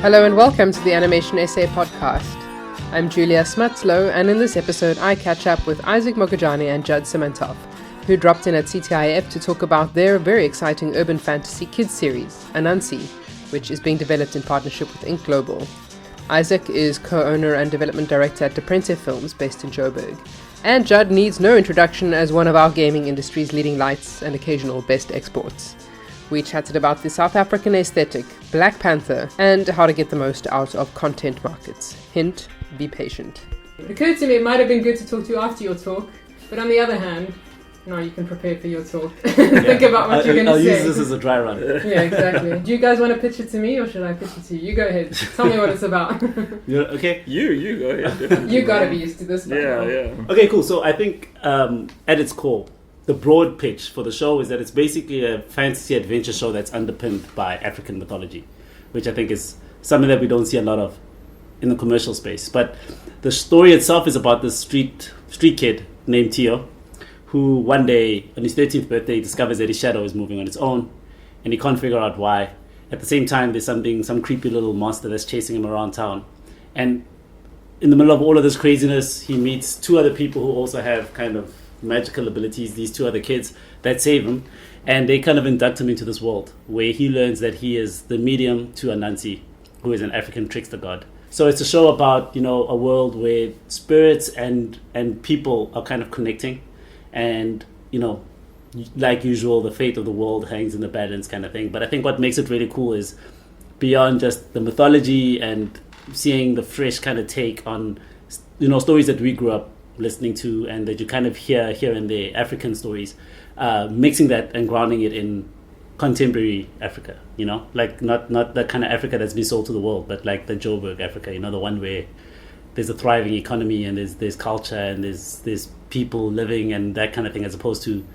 Hello and welcome to the Animation Essay Podcast. I'm Julia Smuts Louw, and in this episode I catch up with Isaac Mogajane and Judd Simantov, who dropped in at CTIAF to talk about their very exciting urban fantasy kids series, Anansi, which is being developed in partnership with Inc. Global. Isaac is co-owner and development director at Diprente Films based in Joburg. And Judd needs no introduction as one of our gaming industry's leading lights and occasional best exports. We chatted about the South African aesthetic, Black Panther, and how to get the most out of content markets. Hint, be patient. It occurred to me it might have been good to talk to you after your talk, but on the other hand, now you can prepare for your talk. Think about what you're going to say. I'll use this as a dry run. Yeah, exactly. Do you guys want to pitch it to me, or should I pitch it to you? You go ahead. Tell me what it's about. Okay. You go ahead. You gotta be used to this. Yeah. Okay, cool. So I think at its core, the broad pitch for the show is that it's basically a fantasy adventure show that's underpinned by African mythology, which I think is something that we don't see a lot of in the commercial space. But the story itself is about this street kid named Tio, who one day on his 13th birthday discovers that his shadow is moving on its own, and he can't figure out why. At the same time, there's some creepy little monster that's chasing him around town. And in the middle of all of this craziness, he meets two other people who also have kind of magical abilities, these two other kids that save him, and they kind of induct him into this world where he learns that he is the medium to Anansi, who is an African trickster god. So it's a show about, a world where spirits and people are kind of connecting, and like usual, the fate of the world hangs in the balance kind of thing. But I think what makes it really cool is beyond just the mythology and seeing the fresh kind of take on stories that we grew up listening to and that you kind of hear here and there, African stories, mixing that and grounding it in contemporary Africa, like not the kind of Africa that's been sold to the world, but like the Joburg Africa, the one where there's a thriving economy and there's culture and there's people living and that kind of thing, as opposed to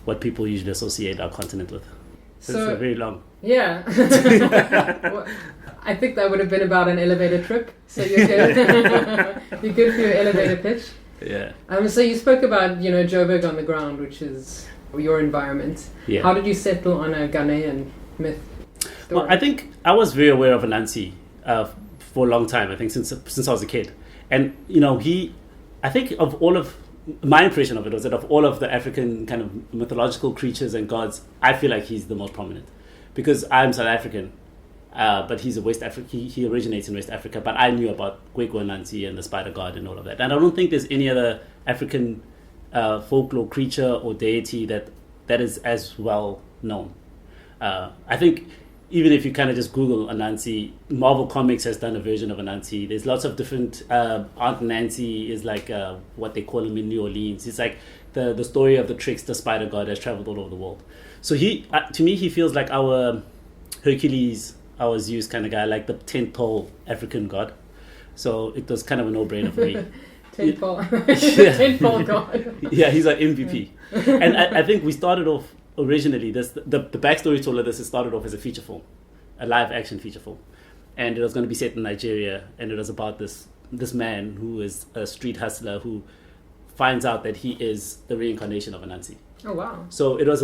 what people usually associate our continent with. So it's very long. Yeah. Well, I think that would have been about an elevator trip. So you're good. You're good for your elevator pitch. Yeah. So you spoke about, Joburg on the ground, which is your environment. Yeah. How did you settle on a Ghanaian myth story? Well, I think I was very aware of Anansi for a long time. I think since I was a kid, and I think of all of my impression of it was that of all of the African kind of mythological creatures and gods, I feel like he's the most prominent because I'm South African. But he's a West African. He originates in West Africa. But I knew about Kwekwe Anansi and the spider god and all of that. And I don't think there's any other African folklore creature or deity that is as well known. I think even if you kind of just Google Anansi, Marvel Comics has done a version of Anansi. There's lots of different. Aunt Nancy is like what they call him in New Orleans. It's like the story of the trickster spider god has traveled all over the world. So to me, he feels like our Hercules, our Zeus kind of guy, like the tentpole African god. So it was kind of a no-brainer for me. Tentpole god. Yeah, he's an MVP. And I think we started off originally, the backstory to all of this, it started off as a feature film, a live-action feature film. And it was going to be set in Nigeria, and it was about this man who is a street hustler who finds out that he is the reincarnation of Anansi. Oh, wow. So it was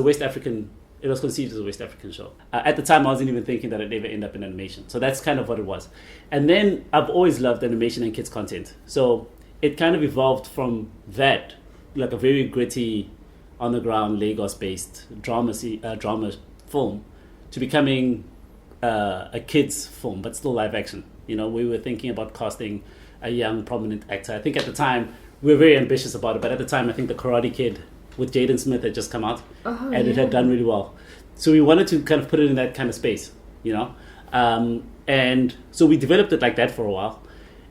it was conceived as a West African show. At the time, I wasn't even thinking that it'd ever end up in animation. So that's kind of what it was. And then I've always loved animation and kids content. So it kind of evolved from that, like a very gritty, on-the-ground, Lagos-based drama film, to becoming a kids film, but still live action. We were thinking about casting a young, prominent actor. I think at the time, we were very ambitious about it. But at the time, I think The Karate Kid with Jaden Smith had just come out, it had done really well. So we wanted to kind of put it in that kind of space, and so we developed it like that for a while.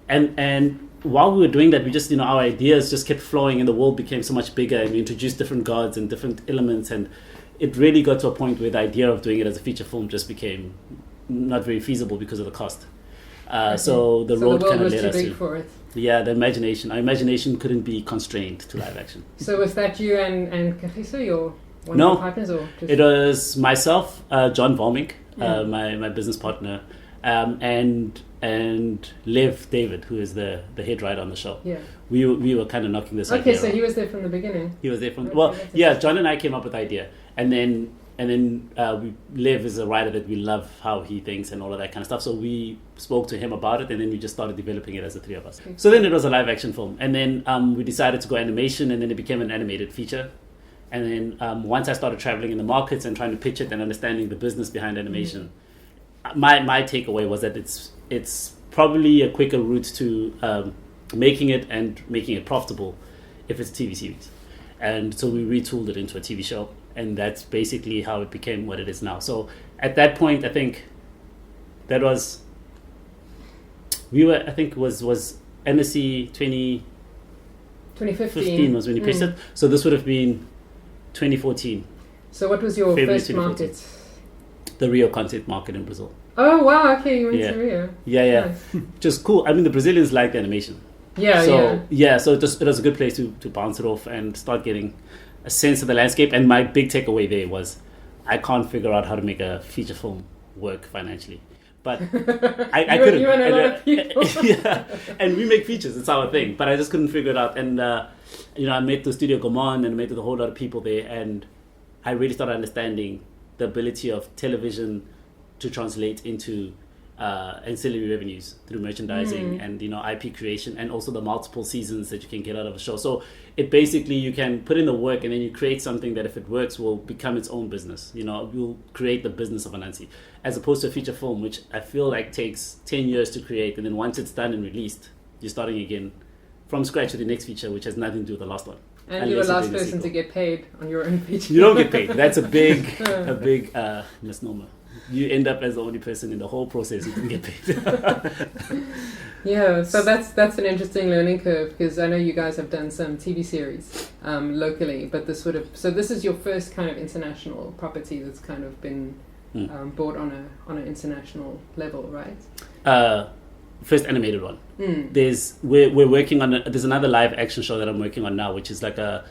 And while we were doing that, we just, our ideas just kept flowing and the world became so much bigger and we introduced different gods and different elements, and it really got to a point where the idea of doing it as a feature film just became not very feasible because of the cost. So the road kind of led us to... for it. Yeah, our imagination couldn't be constrained to live action. So was that you and Kagiso, your one of your partners, or just... It was myself, John Volmink, my business partner, and Lev David, who is the head writer on the show. Yeah. We were kind of knocking this idea so around. he was there from the beginning. He was there from... Well, yeah, John and I came up with the idea, and then and then Lev is a writer that we love how he thinks and all of that kind of stuff. So we spoke to him about it, and then we just started developing it as the three of us. So then it was a live action film, and then we decided to go animation, and then it became an animated feature. And then once I started traveling in the markets and trying to pitch it and understanding the business behind animation, my takeaway was that it's probably a quicker route to making it profitable if it's a TV series. And so we retooled it into a TV show, and that's basically how it became what it is now. So at that point, I think that was Anansi 2015 was when you pitched it. So this would have been 2014. So what was your first market? The Rio content market in Brazil. Oh wow, okay, you went to Rio. Yeah. Nice. Just cool. I mean, the Brazilians liked animation. So it was a good place to bounce it off and start getting a sense of the landscape. And my big takeaway there was, I can't figure out how to make a feature film work financially. But I couldn't. You and a lot of people. Yeah, and we make features. It's our thing. But I just couldn't figure it out. And I met the studio Gaumont, and I met with a whole lot of people there, and I really started understanding the ability of television to translate into ancillary revenues through merchandising and IP creation, and also the multiple seasons that you can get out of a show. So it basically, you can put in the work, and then you create something that, if it works, will become its own business. You'll create the business of Anansi, as opposed to a feature film, which I feel like takes 10 years to create, and then once it's done and released, you're starting again from scratch with the next feature, which has nothing to do with the last one. And you're the last person to get paid on your own feature. You don't get paid. That's a big misnomer. You end up as the only person in the whole process who didn't get paid. Yeah, so that's an interesting learning curve, because I know you guys have done some TV series locally, but this is your first kind of international property that's kind of been bought on an international level, right? First animated one. We're working on there's another live action show that I'm working on now, which is like a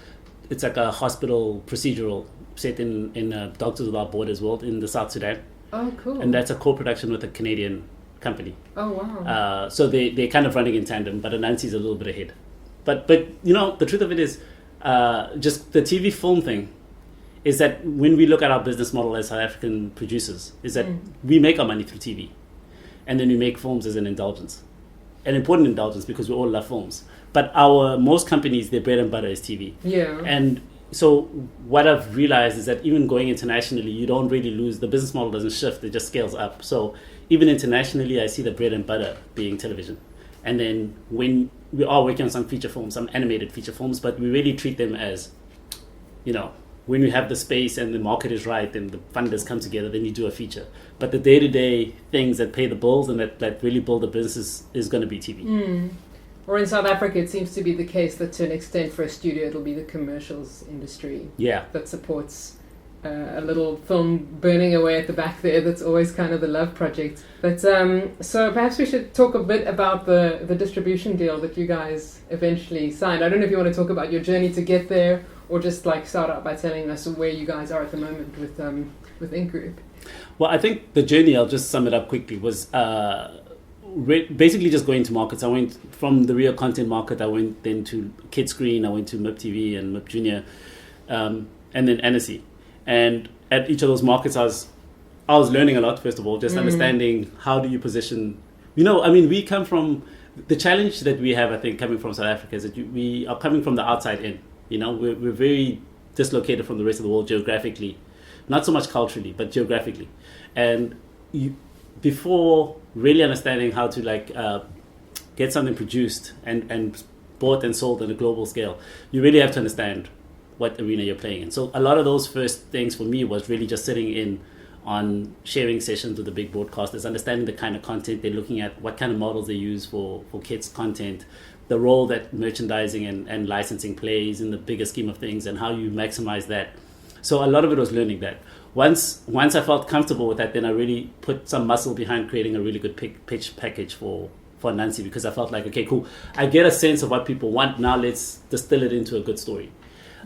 hospital procedural set in Doctors Without Borders world in the South Sudan. Oh, cool. And that's a co-production with a Canadian company. Oh, wow. So they're kind of running in tandem, but Anansi's a little bit ahead. But the truth of it is, just the TV film thing is that when we look at our business model as South African producers, is that we make our money through TV, and then we make films as an indulgence, an important indulgence, because we all love films. But most companies, their bread and butter is TV. Yeah. And so what I've realized is that even going internationally, you don't really lose. The business model doesn't shift; it just scales up. So even internationally, I see the bread and butter being television. And then when we are working on some feature films, some animated feature films, but we really treat them as, when we have the space and the market is right and the funders come together, then you do a feature. But the day-to-day things that pay the bills and that really build the business is going to be TV. Or in South Africa, it seems to be the case that to an extent for a studio, it'll be the commercials industry that supports a little film burning away at the back there. That's always kind of the love project. But so perhaps we should talk a bit about the distribution deal that you guys eventually signed. I don't know if you want to talk about your journey to get there, or just start out by telling us where you guys are at the moment with Ink Group. Well, I think the journey, I'll just sum it up quickly, was basically just going to markets. I went from the Rio content market, I went then to Kids Screen, I went to MIP TV and MIP Junior, and then Anansi. And at each of those markets, I was learning a lot, first of all, just understanding how do you position. We come from, the challenge that we have, I think, coming from South Africa is that we are coming from the outside in. We're very dislocated from the rest of the world geographically, not so much culturally, but geographically. And before really understanding how to get something produced and bought and sold on a global scale, you really have to understand what arena you're playing in. So a lot of those first things for me was really just sitting in on sharing sessions with the big broadcasters, understanding the kind of content they're looking at, what kind of models they use for kids content, the role that merchandising and licensing plays in the bigger scheme of things, and how you maximize that. So a lot of it was learning that. Once I felt comfortable with that, then I really put some muscle behind creating a really good pitch package for Anansi, because I felt like, okay, cool, I get a sense of what people want, now let's distill it into a good story.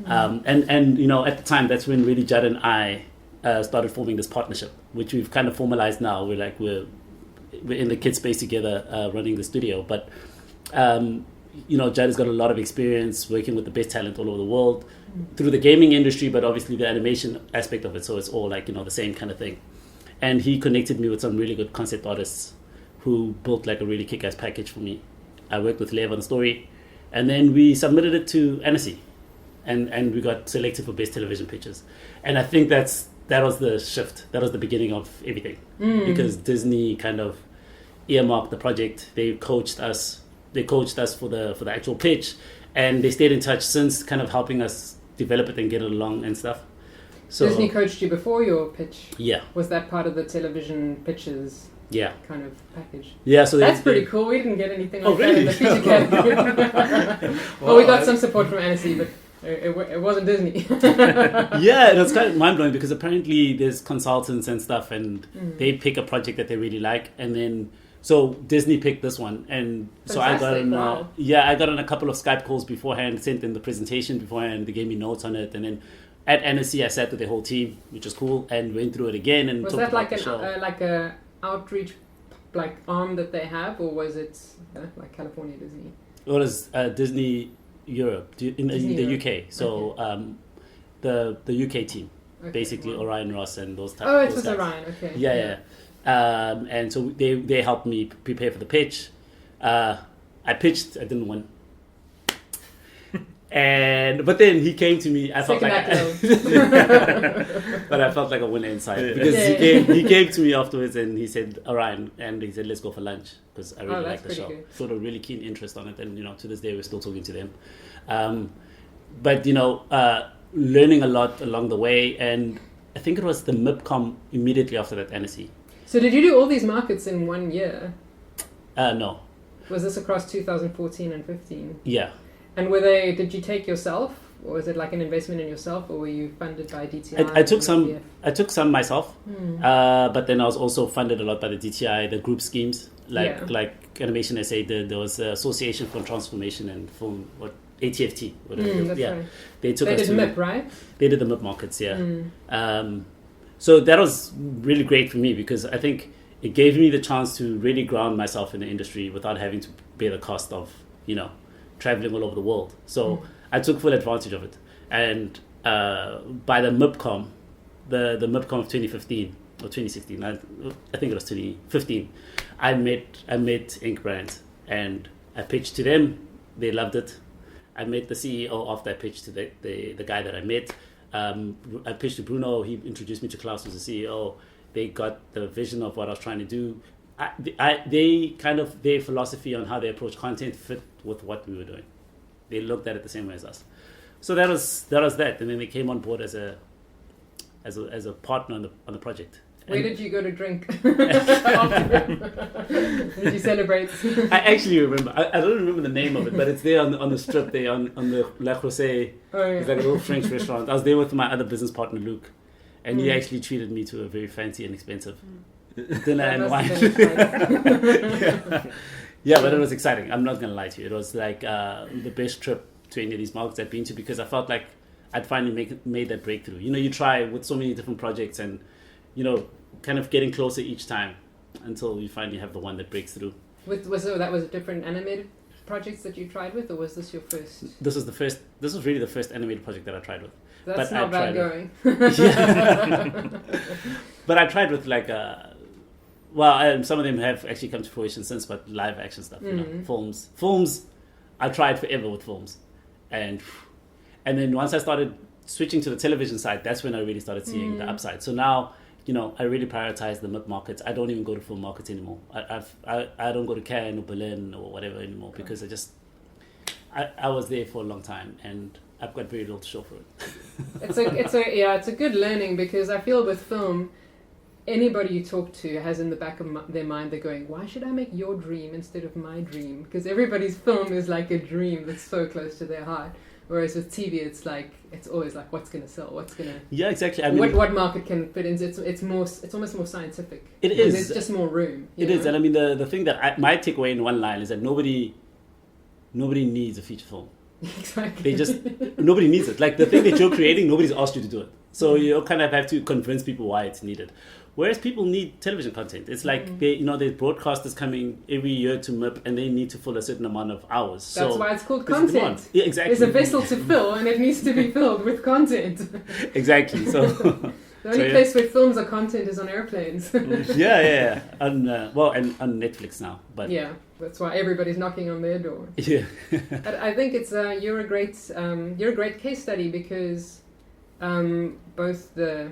And at the time, that's when really Judd and I started forming this partnership, which we've kind of formalized now. We're in the kids space together, running the studio. But Judd has got a lot of experience working with the best talent all over the world through the gaming industry, but obviously the animation aspect of it. So it's all like, the same kind of thing. And he connected me with some really good concept artists who built like a really kick-ass package for me. I worked with Lev on the story, and then we submitted it to Anansi, and we got selected for best television pictures. And I think that was the shift. That was the beginning of everything, because Disney kind of earmarked the project. They coached us for the actual pitch, and they stayed in touch since, kind of helping us develop it and get it along and stuff. So Disney coached you before your pitch? Yeah. Was that part of the television pitches kind of package? Yeah, so that's pretty cool. We didn't get anything like really? that in the feature category. Well, we got some support from Anansi, but it wasn't Disney. Yeah, it was kind of mind-blowing, because apparently there's consultants and stuff, and they pick a project that they really like, and then so Disney picked this one, and fantastic. So I got wow. I got on a couple of Skype calls beforehand, sent them the presentation beforehand, they gave me notes on it, and then at NSC I sat with the whole team, which was cool, and went through it again. And was that like like a outreach like arm that they have, or was it like California Disney? It was Disney Europe in the UK. So the UK team, basically Orion Ross and those types. Oh, it was guys. Orion. Okay. Yeah. And so they helped me prepare for the pitch. I pitched. I didn't win. But then he came to me. I felt like but I felt like a winner inside, because he came to me afterwards and he said, Orion, and he said, let's go for lunch, because I really like the show. Good. Showed a really keen interest on it, and to this day we're still talking to them. But learning a lot along the way, and I think it was the MIPCOM immediately after that, NSC. So did you do all these markets in 1 year? No. Was this across 2014 and 15? Yeah. And did you take yourself, or was it like an investment in yourself, or were you funded by DTI? I took some myself, but then I was also funded a lot by the DTI, the group schemes, like Animation SA did. There was the Association for Transformation and Film, ATFT, whatever. That's right. They did MIP, right? They did the MIP markets, yeah. So that was really great for me, because I think it gave me the chance to really ground myself in the industry without having to bear the cost of, traveling all over the world. So I took full advantage of it. And by the MIPCOM, the MIPCOM of 2015 or 2016, I think it was 2015, I met Ink Brands, and I pitched to them. They loved it. I met the CEO after I pitched to the guy that I met. I pitched to Bruno. He introduced me to Klaus, who's the CEO. They got the vision of what I was trying to do. Their philosophy on how they approach content fit with what we were doing. They looked at it the same way as us. So that was that. And then they came on board as a partner on the project. Where did you go to drink? Did you celebrate? I actually remember. I don't remember the name of it, but it's there on the strip there on the La Creuset. Oh, yeah. It's like a little French restaurant. I was there with my other business partner, Luke, and he actually treated me to a very fancy and expensive dinner and wine. Yeah, but it was exciting. I'm not going to lie to you. It was like the best trip to any of these markets I've been to, because I felt like I'd finally made that breakthrough. You try with so many different projects and, kind of getting closer each time until you finally have the one that breaks through. That was different animated projects that you tried with, or was this your first? This was really the first animated project that I tried with. That's not bad going. But I tried with some of them have actually come to fruition since, but live action stuff, films. I tried forever with films, and then once I started switching to the television side, that's when I really started seeing the upside. So now, I really prioritize the MIP markets. I don't even go to film markets anymore. I don't go to Cannes or Berlin or whatever anymore, because I was there for a long time and I've got very little to show for it. It's a good learning, because I feel with film, anybody you talk to has in the back of their mind, they're going, why should I make your dream instead of my dream? Because everybody's film is like a dream that's so close to their heart. Whereas with TV, it's always like, what's going to sell? What's going to... Yeah, exactly. I mean, what market can fit in? It's almost more scientific. It is. There's just more room. It is. And I mean, the thing that my takeaway in one line is that nobody needs a feature film. Exactly. Nobody needs it. Like, the thing that you're creating, nobody's asked you to do it. So you kind of have to convince people why it's needed. Whereas people need television content. It's like there's broadcasters coming every year to MIP and they need to fill a certain amount of hours. That's why it's called content. Yeah, exactly. There's a vessel to fill and it needs to be filled with content. Exactly. So the only place where films are content is on airplanes. yeah. On Netflix now. But yeah, that's why everybody's knocking on their door. Yeah. But I think it's you're a great case study because both the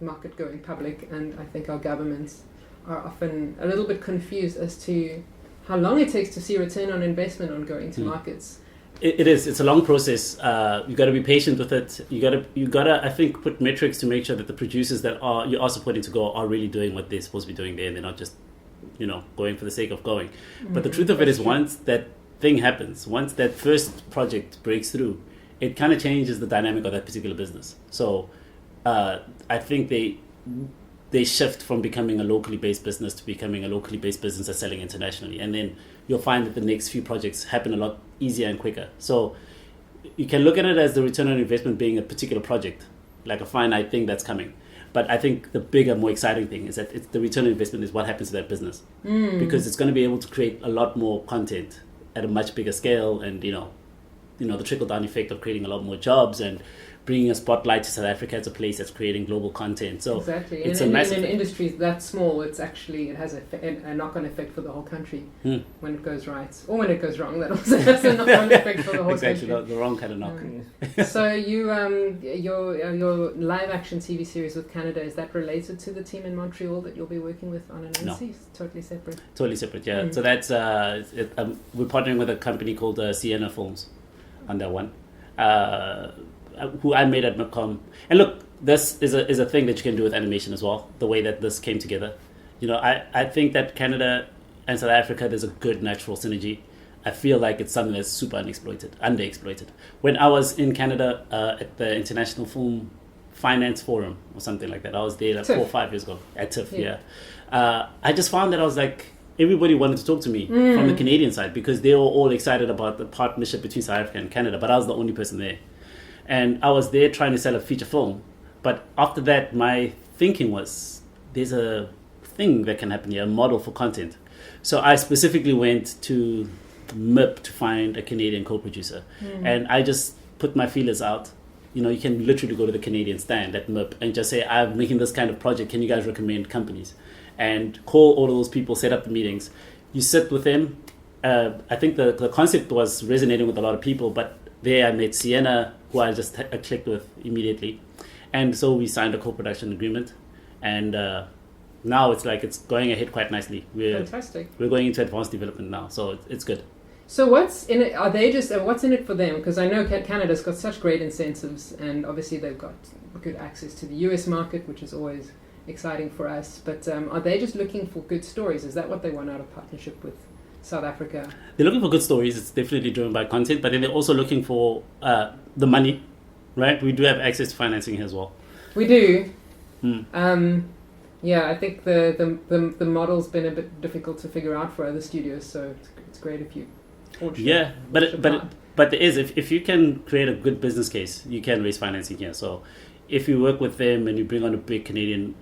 market going public and I think our governments are often a little bit confused as to how long it takes to see return on investment on going to markets. It is. It's a long process. You got to be patient with it. You got to I think put metrics to make sure that the producers that you are supporting to go are really doing what they're supposed to be doing there, and they're not just going for the sake of going. But the truth of it is, once that thing happens, once that first project breaks through, it kind of changes the dynamic of that particular business. So I think they shift from becoming a locally based business to becoming a locally based business that's selling internationally. And then you'll find that the next few projects happen a lot easier and quicker. So you can look at it as the return on investment being a particular project, like a finite thing that's coming. But I think the bigger, more exciting thing is that the return on investment is what happens to that business. Because it's going to be able to create a lot more content at a much bigger scale, and the trickle-down effect of creating a lot more jobs and bringing a spotlight to South Africa as a place that's creating global content. So exactly, it's in massive an industry that small, it has a knock-on effect for the whole country when it goes right, or when it goes wrong. That also has a knock-on effect for the whole country. Exactly, the wrong kind of knock. So your live-action TV series with Canada, is that related to the team in Montreal that you'll be working with on Anansi? No. It's totally separate. Totally separate, yeah. So that's we're partnering with a company called CTIAF Films on that one. Who I made at Macom. And look, this is a thing that you can do with animation as well, the way that this came together. I think that Canada and South Africa, there's a good natural synergy. I feel like it's something that's super underexploited. When I was in Canada at the International Film Finance Forum or something like that, I was there like 4 or 5 years ago at TIFF, I just found that I was like, everybody wanted to talk to me from the Canadian side because they were all excited about the partnership between South Africa and Canada, but I was the only person there. And I was there trying to sell a feature film. But after that, my thinking was, there's a thing that can happen here, a model for content. So I specifically went to MIP to find a Canadian co-producer. And I just put my feelers out. You can literally go to the Canadian stand at MIP and just say, I'm making this kind of project. Can you guys recommend companies? And call all of those people, set up the meetings. You sit with them. I think the concept was resonating with a lot of people, but there I met Sienna, who I just clicked with immediately. And so we signed a co-production agreement. And now it's going ahead quite nicely. Fantastic. We're going into advanced development now, so it's good. So what's in it? What's in it for them? Because I know Canada's got such great incentives, and obviously they've got good access to the US market, which is always exciting for us. But are they just looking for good stories? Is that what they want out of partnership with South Africa? They're looking for good stories. It's definitely driven by content, but then they're also looking for the money, right? We do have access to financing here as well. We do. I think the model's been a bit difficult to figure out for other studios, so it's great if you. Yeah, but there is, if you can create a good business case, you can raise financing here. So if you work with them and you bring on a big Canadian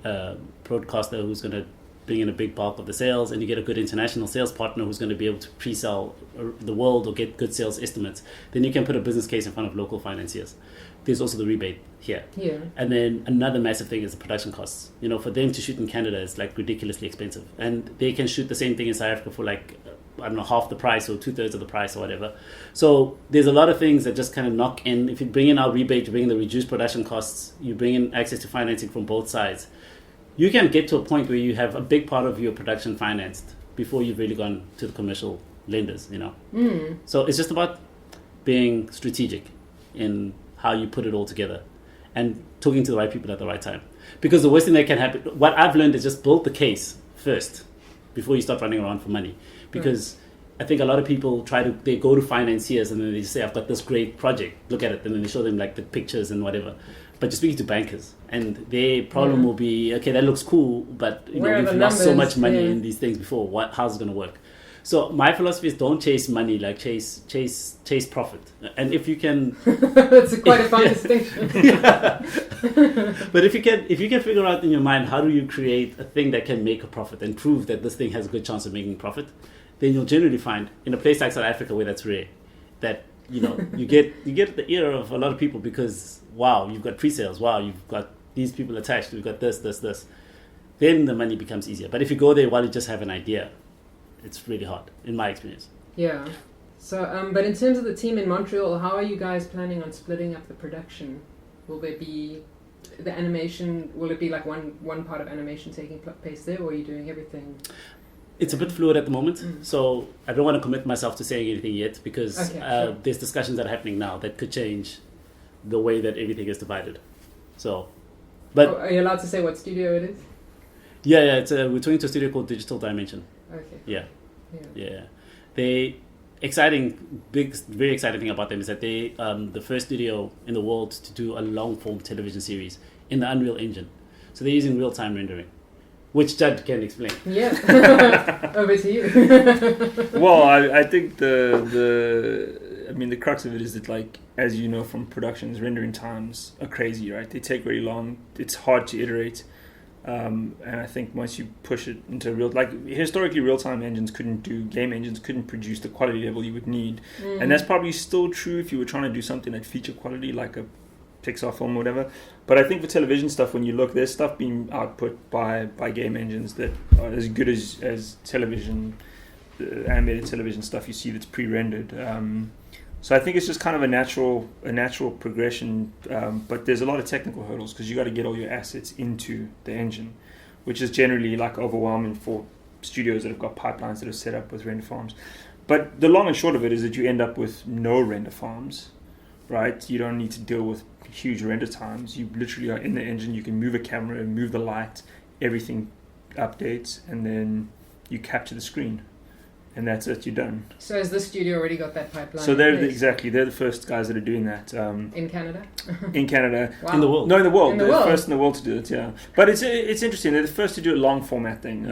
broadcaster who's going to bring in a big bulk of the sales, and you get a good international sales partner who's going to be able to pre-sell the world or get good sales estimates, then you can put a business case in front of local financiers. There's also the rebate here. Yeah. And then another massive thing is the production costs. For them to shoot in Canada is ridiculously expensive. And they can shoot the same thing in South Africa for half the price or 2/3 of the price or whatever. So there's a lot of things that just kind of knock in. If you bring in our rebate, you bring in the reduced production costs, you bring in access to financing from both sides, you can get to a point where you have a big part of your production financed before you've really gone to the commercial lenders, So it's just about being strategic in how you put it all together and talking to the right people at the right time. Because the worst thing that can happen, what I've learned is just build the case first before you start running around for money. Because I think a lot of people they go to financiers and then they say, I've got this great project, look at it. And then they show them the pictures and whatever. But you're speaking to bankers and their problem will be, okay, that looks cool, but we've lost so much money in these things before. How's it going to work? So my philosophy is don't chase money, like chase profit. And if you can, that's quite a fine distinction. Yeah. But if you can figure out in your mind how do you create a thing that can make a profit and prove that this thing has a good chance of making profit, then you'll generally find in a place like South Africa where that's rare, that you get the ear of a lot of people because wow, you've got pre-sales, wow, you've got these people attached, you've got this. Then the money becomes easier. But if you go there while you just have an idea, it's really hard, in my experience. Yeah. So, but in terms of the team in Montreal, how are you guys planning on splitting up the production? Will there be the animation? Will it be like one part of animation taking place there, or are you doing everything? It's a bit fluid at the moment, so I don't want to commit myself to saying anything yet because sure. There's discussions that are happening now that could change the way that everything is divided. So, but are you allowed to say what studio it is? Yeah. It's we're talking to a studio called Digital Dimension. Okay. Yeah. Very exciting thing about them is that they the first studio in the world to do a long form television series in the Unreal Engine. So they're using real time rendering, which Judd can explain. Yeah. Over to you. Well, I think the crux of it is that, like, as you know from productions, rendering times are crazy, right? They take very long. It's hard to iterate. And I think once you push it into historically real-time game engines couldn't produce the quality level you would need. And that's probably still true if you were trying to do something at feature quality, like a Pixar film or whatever. But I think for television stuff, when you look, there's stuff being output by game engines that are as good as television, animated television stuff you see that's pre-rendered. So I think it's just kind of a natural progression, but there's a lot of technical hurdles because you got to get all your assets into the engine, which is generally like overwhelming for studios that have got pipelines that are set up with render farms. But the long and short of it is that you end up with no render farms, right? You don't need to deal with huge render times. You literally are in the engine. You can move a camera, move the light, everything updates, and then you capture the screen. And that's it, you're done. So has this studio already got that pipeline? So they're the first guys that are doing that. In Canada? In Canada. Wow. In the world. No, in the world. In the They're world. first in the world to do it, yeah. But it's interesting. They're the first to do a long format thing.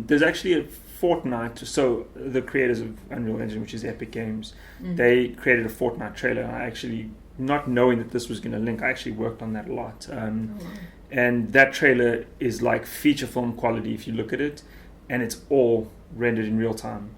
There's actually a fortnight. So the creators of Unreal Engine, which is Epic Games, they created a fortnight trailer. I actually, not knowing that this was going to link, I actually worked on that a lot. And that trailer is like feature film quality if you look at it. And it's all rendered in real time.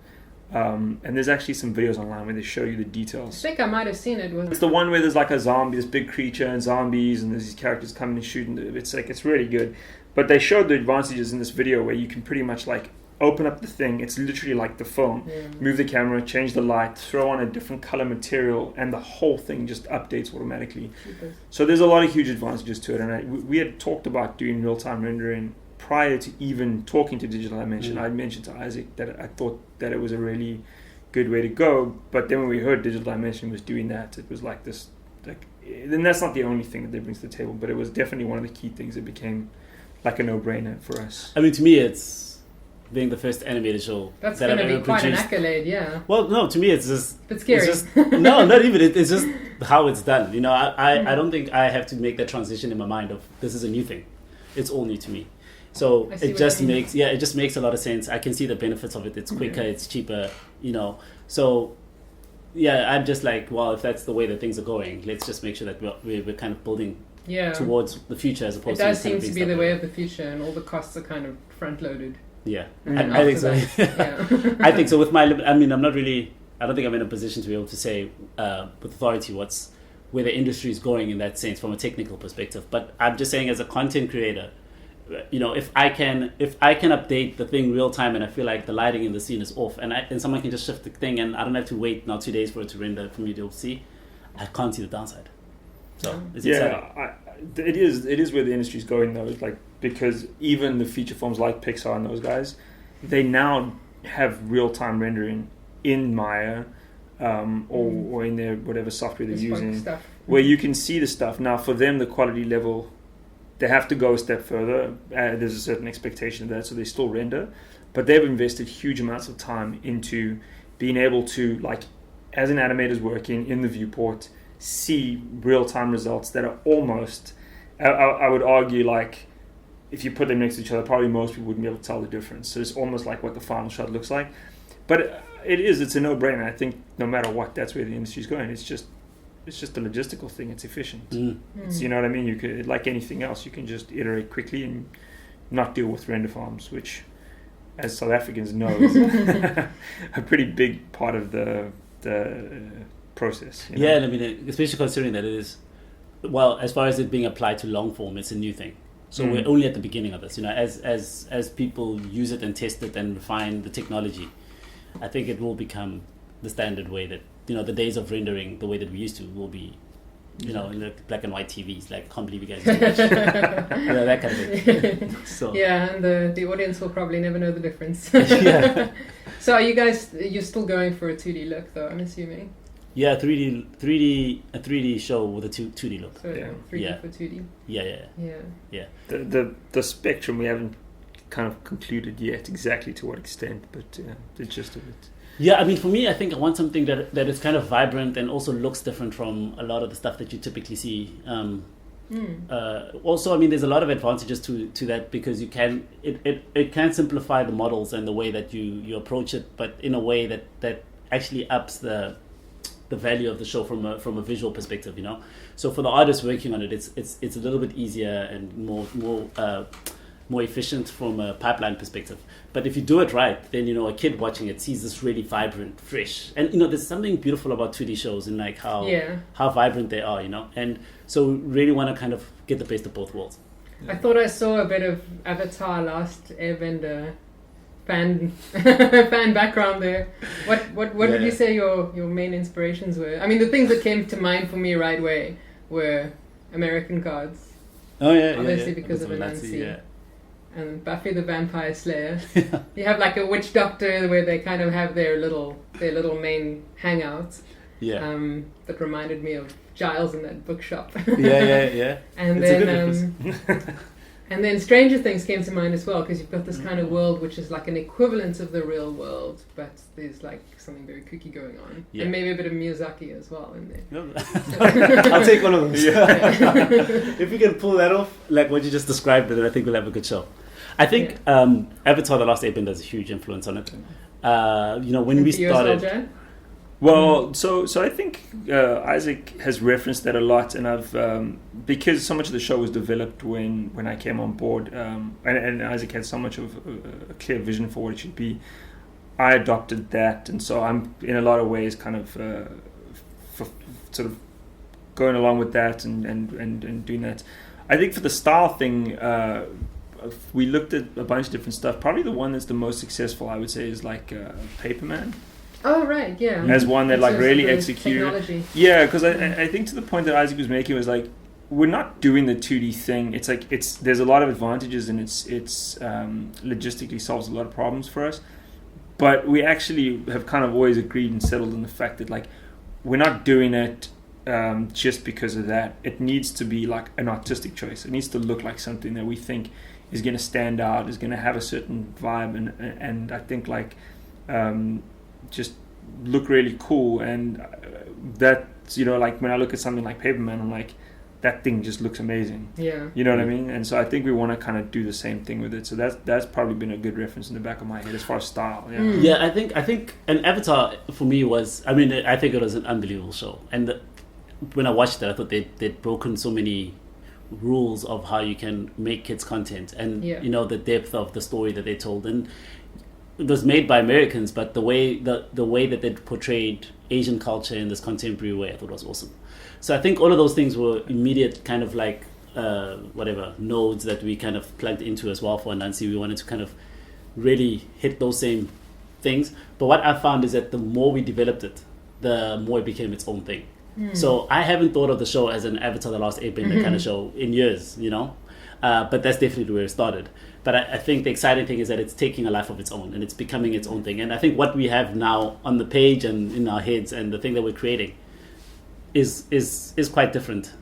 And there's actually some videos online where they show you the details. I think I might have seen it. It's the one where there's like a zombie, this big creature and zombies, and there's these characters coming and shooting. It's really good. But they showed the advantages in this video where you can pretty much like open up the thing. It's literally like the phone. Move the camera, change the light, throw on a different color material, and the whole thing just updates automatically. So there's a lot of huge advantages to it. And we had talked about doing real-time rendering prior to even talking to Digital Dimension. I mentioned to Isaac that I thought that it was a really good way to go, but then when we heard Digital Dimension was doing that, it was like this, then that's not the only thing that they bring to the table, but it was definitely one of the key things that became like a no-brainer for us. I mean, to me, it's being the first animated show That's that I've going to ever be quite produced. an accolade, yeah. Well, no, to me, it's just... But scary. It's just, no, not even. It's just how it's done. You know, I don't think I have to make that transition in my mind of this is a new thing. It's all new to me. So it just makes a lot of sense. I can see the benefits of it. It's quicker, it's cheaper, you know. So yeah, I'm just like, well, if that's the way that things are going, let's just make sure that we're kind of building towards the future as opposed to... It does seem to be the way of the future, and all the costs are kind of front-loaded. Yeah, I think so. I think so. With my, I mean, I don't think I'm in a position to be able to say with authority where the industry is going in that sense from a technical perspective. But I'm just saying, as a content creator, you know, if I can update the thing real time and I feel like the lighting in the scene is off and someone can just shift the thing and I don't have to wait now 2 days for it to render for me to see, I can't see the downside. So it's exciting. It is where the industry is going though. It's like, because even the feature films like Pixar and those guys, they now have real time rendering in Maya or in their whatever software they're using, where you can see the stuff. Now for them, the quality level, they have to go a step further. There's a certain expectation of that, so they still render. But they've invested huge amounts of time into being able to, like, as an animator's working in the viewport, see real-time results that are almost, I would argue, like, if you put them next to each other, probably most people wouldn't be able to tell the difference. So it's almost like what the final shot looks like. But it's a no-brainer. I think no matter what, that's where the industry's going. It's just a logistical thing. It's efficient. It's, you know what I mean? You could, like anything else, you can just iterate quickly and not deal with render farms, which, as South Africans know, is a pretty big part of the process. You know? Yeah, and I mean, especially considering that it is, well, as far as it being applied to long form, it's a new thing. So we're only at the beginning of this. You know, as people use it and test it and refine the technology, I think it will become the standard way that, you know, the days of rendering the way that we used to will be, you know, in the black and white TVs. Like, I can't believe you guys do that. You know, that kind of thing. So. Yeah, and the audience will probably never know the difference. Yeah. So you're still going for a 2D look, though, I'm assuming? Yeah, a 3D show with a 2D look. So 3D for 2D. Yeah. The spectrum we haven't kind of concluded yet exactly to what extent, but the gist of it. Yeah, I mean, for me, I think I want something that is kind of vibrant and also looks different from a lot of the stuff that you typically see. Also, I mean, there's a lot of advantages to that, because it can simplify the models and the way that you approach it, but in a way that actually ups the value of the show from a visual perspective, you know. So for the artists working on it, it's a little bit easier and more efficient from a pipeline perspective. But if you do it right, then, you know, a kid watching it sees this really vibrant, fresh, and, you know, there's something beautiful about 2D shows and like how vibrant they are, you know. And so really want to kind of get the best of both worlds. I thought I saw a bit of Avatar: Last Airbender fan background there. What would you say your main inspirations were? I mean, the things that came to mind for me right away were American Gods. Oh yeah, obviously because of Anansi. Yeah. And Buffy the Vampire Slayer. You have like a witch doctor where they kind of have their little main hangouts. Yeah. That reminded me of Giles in that bookshop. Yeah. And then Stranger Things came to mind as well, because you've got this kind of world which is like an equivalent of the real world, but there's like something very kooky going on. Yeah. And maybe a bit of Miyazaki as well in there. I'll take one of those. If we can pull that off, like what you just described, then I think we'll have a good show. I think Avatar: The Last Airbender has a huge influence on it. You know, when we started... Well, so I think Isaac has referenced that a lot, and I've because so much of the show was developed when I came on board, and Isaac had so much of a clear vision for what it should be. I adopted that, and so I'm in a lot of ways kind of sort of going along with that and doing that. I think for the style thing, we looked at a bunch of different stuff. Probably the one that's the most successful, I would say, is like Paperman. Oh right, yeah. As one that like really executed. Technology. Yeah, because I think to the point that Isaac was making was like, we're not doing the 2D thing. It's like there's a lot of advantages, and it's logistically solves a lot of problems for us. But we actually have kind of always agreed and settled on the fact that like we're not doing it just because of that. It needs to be like an artistic choice. It needs to look like something that we think is going to stand out, is going to have a certain vibe, and I think like just look really cool. And that's, you know, like when I look at something like Paperman, I'm like, that thing just looks amazing. Yeah. You know what I mean? And so I think we want to kind of do the same thing with it. So that's probably been a good reference in the back of my head as far as style. Yeah. Yeah, I think an Avatar for me was, I mean, I think it was an unbelievable show. And when I watched it, I thought they'd broken so many rules of how you can make kids content, and you know, the depth of the story that they told. And it was made by Americans, but the way that they portrayed Asian culture in this contemporary way, I thought was awesome. So I think all of those things were immediate kind of like nodes that we kind of plugged into as well for Anansi. We wanted to kind of really hit those same things. But what I found is that the more we developed it, the more it became its own thing. So I haven't thought of the show as an Avatar: The Last Airbender kind of show in years, you know. But that's definitely where it started. But I think the exciting thing is that it's taking a life of its own, and it's becoming its own thing. And I think what we have now on the page and in our heads, and the thing that we're creating, is quite different.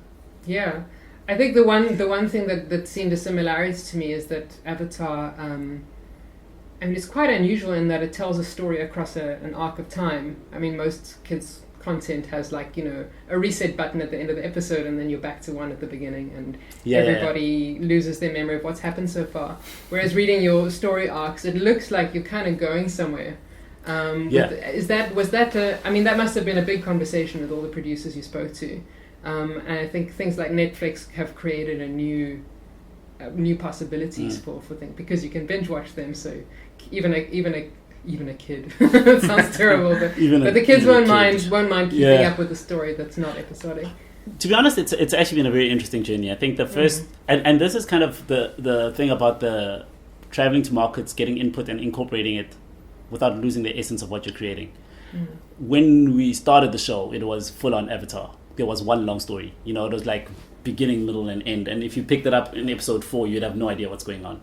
Yeah, I think the one thing that seemed a similarity to me is that Avatar, I mean, it's quite unusual in that it tells a story across an arc of time. I mean, most kids' content has like, you know, a reset button at the end of the episode, and then you're back to one at the beginning, and everybody loses their memory of what's happened so far. Whereas reading your story arcs, it looks like you're kind of going somewhere. That must have been a big conversation with all the producers you spoke to, and I think things like Netflix have created a new possibilities for things, because you can binge watch them. So even a kid, it sounds terrible, but the kids won't mind keeping up with the story that's not episodic. To be honest, it's actually been a very interesting journey. I think the first, and this is kind of the thing about the traveling to markets, getting input and incorporating it without losing the essence of what you're creating. When we started the show, it was full on Avatar. There was one long story. It was like beginning, middle, and end. And if you picked it up in episode 4, you'd have no idea what's going on.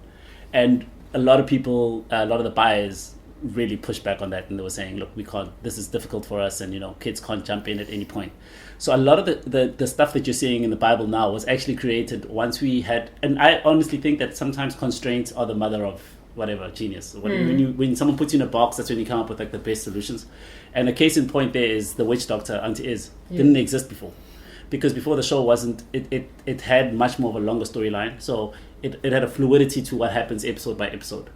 And a lot of people, a lot of the buyers really pushed back on that, and they were saying, look, we can't, this is difficult for us, and kids can't jump in at any point. So a lot of the stuff that you're seeing in the Bible now was actually created once we had, and I honestly think that sometimes constraints are the mother of whatever genius. When someone puts you in a box, that's when you come up with like the best solutions. And a case in point there is the witch doctor Auntie Iz didn't exist before, because before the show wasn't, it had much more of a longer storyline, so it had a fluidity to what happens episode by episode.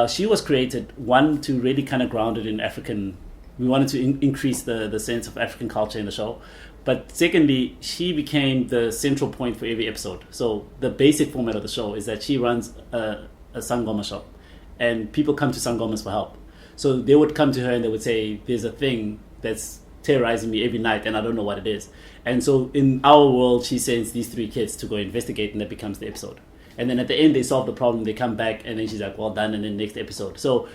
She was created, one, to really kind of ground it in African. We wanted to increase the sense of African culture in the show. But secondly, she became the central point for every episode. So the basic format of the show is that she runs a Sangoma shop, and people come to Sangomas for help. So they would come to her and they would say, there's a thing that's terrorizing me every night and I don't know what it is. And so in our world, she sends these 3 kids to go investigate, and that becomes the episode. And then at the end, they solve the problem, they come back, and then she's like, well done, and then next episode. So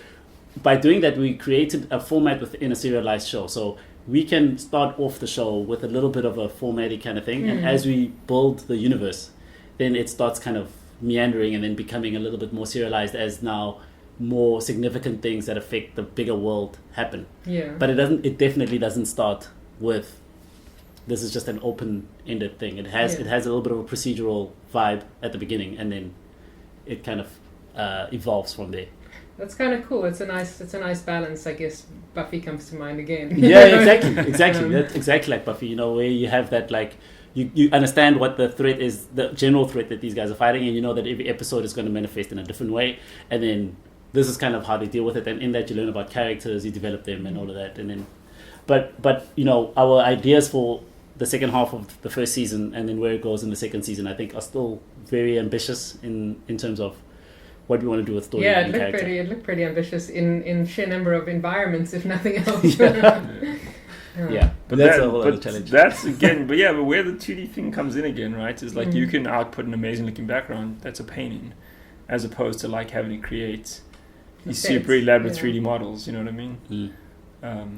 by doing that, we created a format within a serialized show. So we can start off the show with a little bit of a formatty kind of thing. And as we build the universe, then it starts kind of meandering and then becoming a little bit more serialized as now more significant things that affect the bigger world happen. Yeah. But it definitely doesn't start with, this is just an open-ended thing. It has a little bit of a procedural vibe at the beginning, and then it kind of evolves from there. That's kind of cool. It's a nice balance, I guess. Buffy comes to mind again. Yeah, exactly. That's exactly like Buffy. Where you have that, like, you understand what the threat is, the general threat that these guys are fighting, and you know that every episode is going to manifest in a different way, and then this is kind of how they deal with it. And in that, you learn about characters, you develop them, and all of that. And then, but our ideas for the second half of the first season, and then where it goes in the second season, I think are still very ambitious in terms of what we want to do with story and character. It looked pretty ambitious in sheer number of environments, if nothing else. But that's a whole other challenge. That's again, but where the 2D thing comes in again, right? Is like you can output an amazing looking background that's a painting, as opposed to like having to create these super elaborate 3D models. You know what I mean?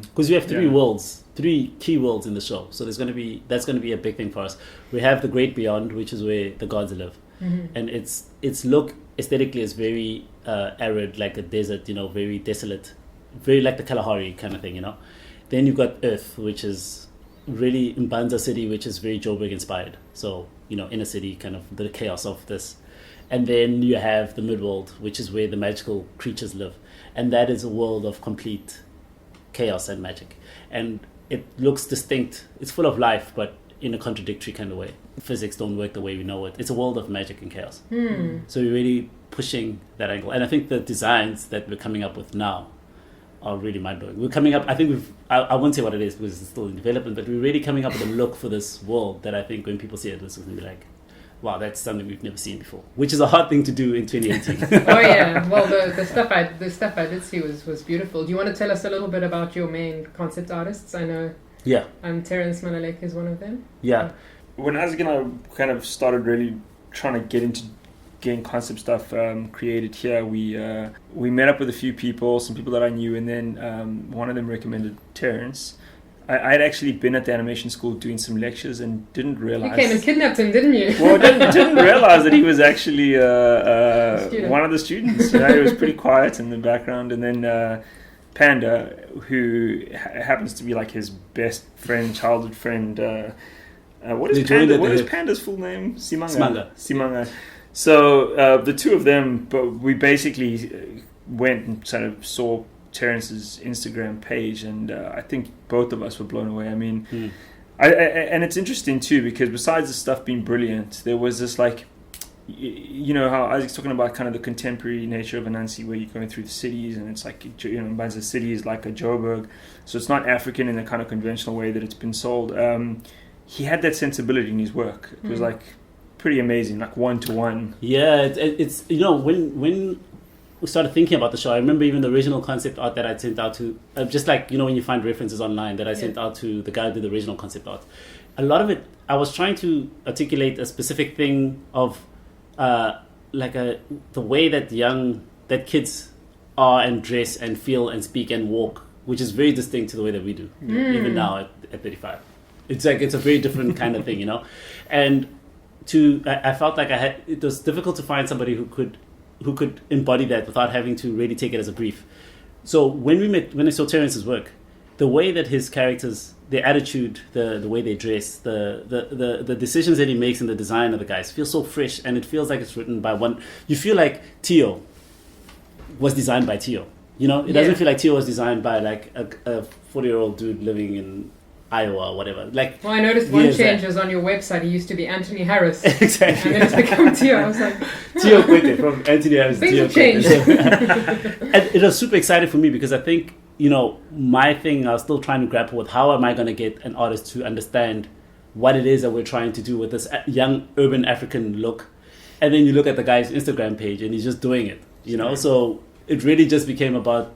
Because we have 3 worlds, 3 key worlds in the show, so that's going to be a big thing for us. We have the Great Beyond, which is where the gods live, and its look aesthetically is very arid, like a desert, very desolate, very like the Kalahari kind of thing, Then you've got Earth, which is really Mbanza City, which is very Joburg inspired. So, inner city, kind of the chaos of this. And then you have the Midworld, which is where the magical creatures live. And that is a world of complete chaos and magic. And it looks distinct. It's full of life, but in a contradictory kind of way. Physics don't work the way we know it. It's a world of magic and chaos. So we're really pushing that angle. And I think the designs that we're coming up with now are really mind-blowing. We're coming up, I think I won't say what it is because it's still in development, but we're really coming up with a look for this world that I think when people see it, it's going to be like, wow, that's something we've never seen before, which is a hard thing to do in 2018. Oh yeah, well the stuff I did see was beautiful. Do you want to tell us a little bit about your main concept artists? I know Terence Manalek is one of them. Yeah. When Isaac and I kind of started really trying to get into getting concept stuff created here, we met up with a few people, some people that I knew, and then one of them recommended Terence. I had actually been at the animation school doing some lectures and didn't realize... You came and kidnapped him, didn't you? Well, didn't realize that he was actually one of the students. He was pretty quiet in the background. And then Panda, who happens to be like his best friend, childhood friend... What is Panda's full name? Simanga. So the two of them, but we basically went and sort of saw Terence's Instagram page, and I think both of us were blown away. I mean, and it's interesting too because besides the stuff being brilliant, there was this like you know how Isaac's talking about kind of the contemporary nature of Anansi, where you're going through the cities and it's like, you know, Banza City is like a Joburg, so it's not African in the kind of conventional way that it's been sold. He had that sensibility in his work. It was like pretty amazing, like one-to-one. Yeah, it's you know, when we started thinking about the show, I remember even the original concept art that I sent out to, just like, you know, when you find references online, that I sent out to the guy who did the original concept art. A lot of it, I was trying to articulate a specific thing of the way that kids are and dress and feel and speak and walk, which is very distinct to the way that we do, even now at 35. It's like, it's a very different kind of thing, you know? And I felt like it was difficult to find somebody who could embody that without having to really take it as a brief. So when I saw Terrence's work, the way that his characters, their attitude, the way they dress, the decisions that he makes in the design of the guys feel so fresh, and it feels like it's written by one. You feel like Tio was designed by Tio. You know, it doesn't feel like Tio was designed by like a 40-year-old dude living in Iowa or whatever. Like, well, I noticed one change was on your website. He used to be Anthony Harris. Exactly. And then it's become Tio. I was like, Tio Quete, from Anthony Harris. Things Tio have changed. And it was super exciting for me because I think, you know, my thing, I was still trying to grapple with how am I going to get an artist to understand what it is that we're trying to do with this young urban African look. And then you look at the guy's Instagram page and he's just doing it, you know? So it really just became about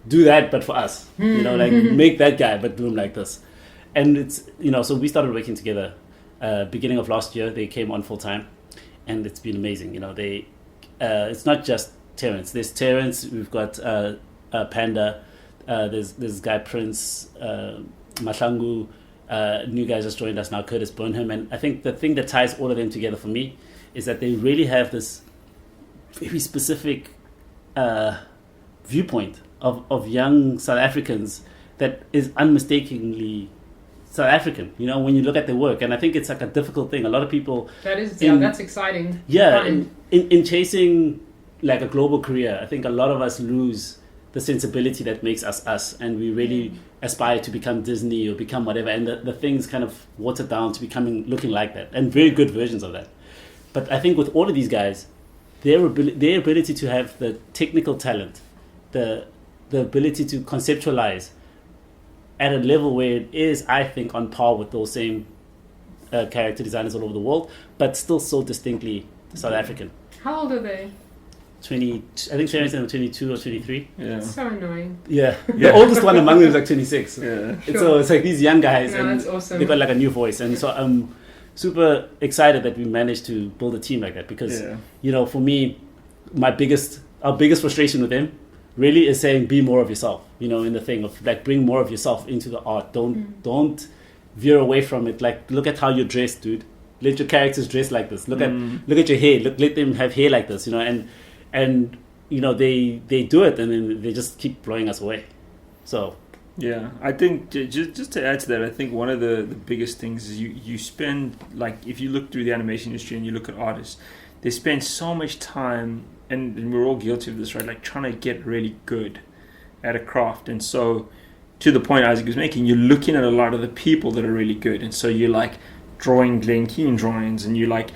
do that, but for us, you know, like make that guy, but do him like this. And it's, you know, so we started working together beginning of last year. They came on full time and it's been amazing. You know, it's not just Terrence. There's Terrence, we've got Panda, there's Guy Prince, Mahlangu, new guys just joined us now, Curtis Burnham. And I think the thing that ties all of them together for me is that they really have this very specific viewpoint of young South Africans that is unmistakably South African, you know, when you look at their work. And I think it's like a difficult thing. A lot of people... that's exciting. Yeah, in chasing like a global career, I think a lot of us lose the sensibility that makes us us, and we really aspire to become Disney or become whatever, and the things kind of watered down to looking like that, and very good versions of that. But I think with all of these guys, their ability to have the technical talent, the ability to conceptualize at a level where it is, I think, on par with those same character designers all over the world, but still so distinctly South African. How old are they? 20, I think Terrence is 22 or 23. Yeah. So annoying. Yeah. The oldest one among them is like 26. Yeah. Sure. So it's like these young guys, No, and that's awesome. they've got like a new voice. And so I'm super excited that we managed to build a team like that because, you know, for me, our biggest frustration with them really is saying be more of yourself, you know, in the thing of like bring more of yourself into the art. Don't veer away from it. Like, look at how you're dressed, dude. Let your characters dress like this. Look at your hair. Let them have hair like this, you know, and you know, they do it and then they just keep blowing us away. So yeah, I think just to add to that, I think one of the biggest things is you spend, like, if you look through the animation industry and you look at artists, they spend so much time, and we're all guilty of this, right? Like trying to get really good at a craft. And so to the point Isaac was making, you're looking at a lot of the people that are really good. And so you're like drawing Glenn Keane drawings and you're like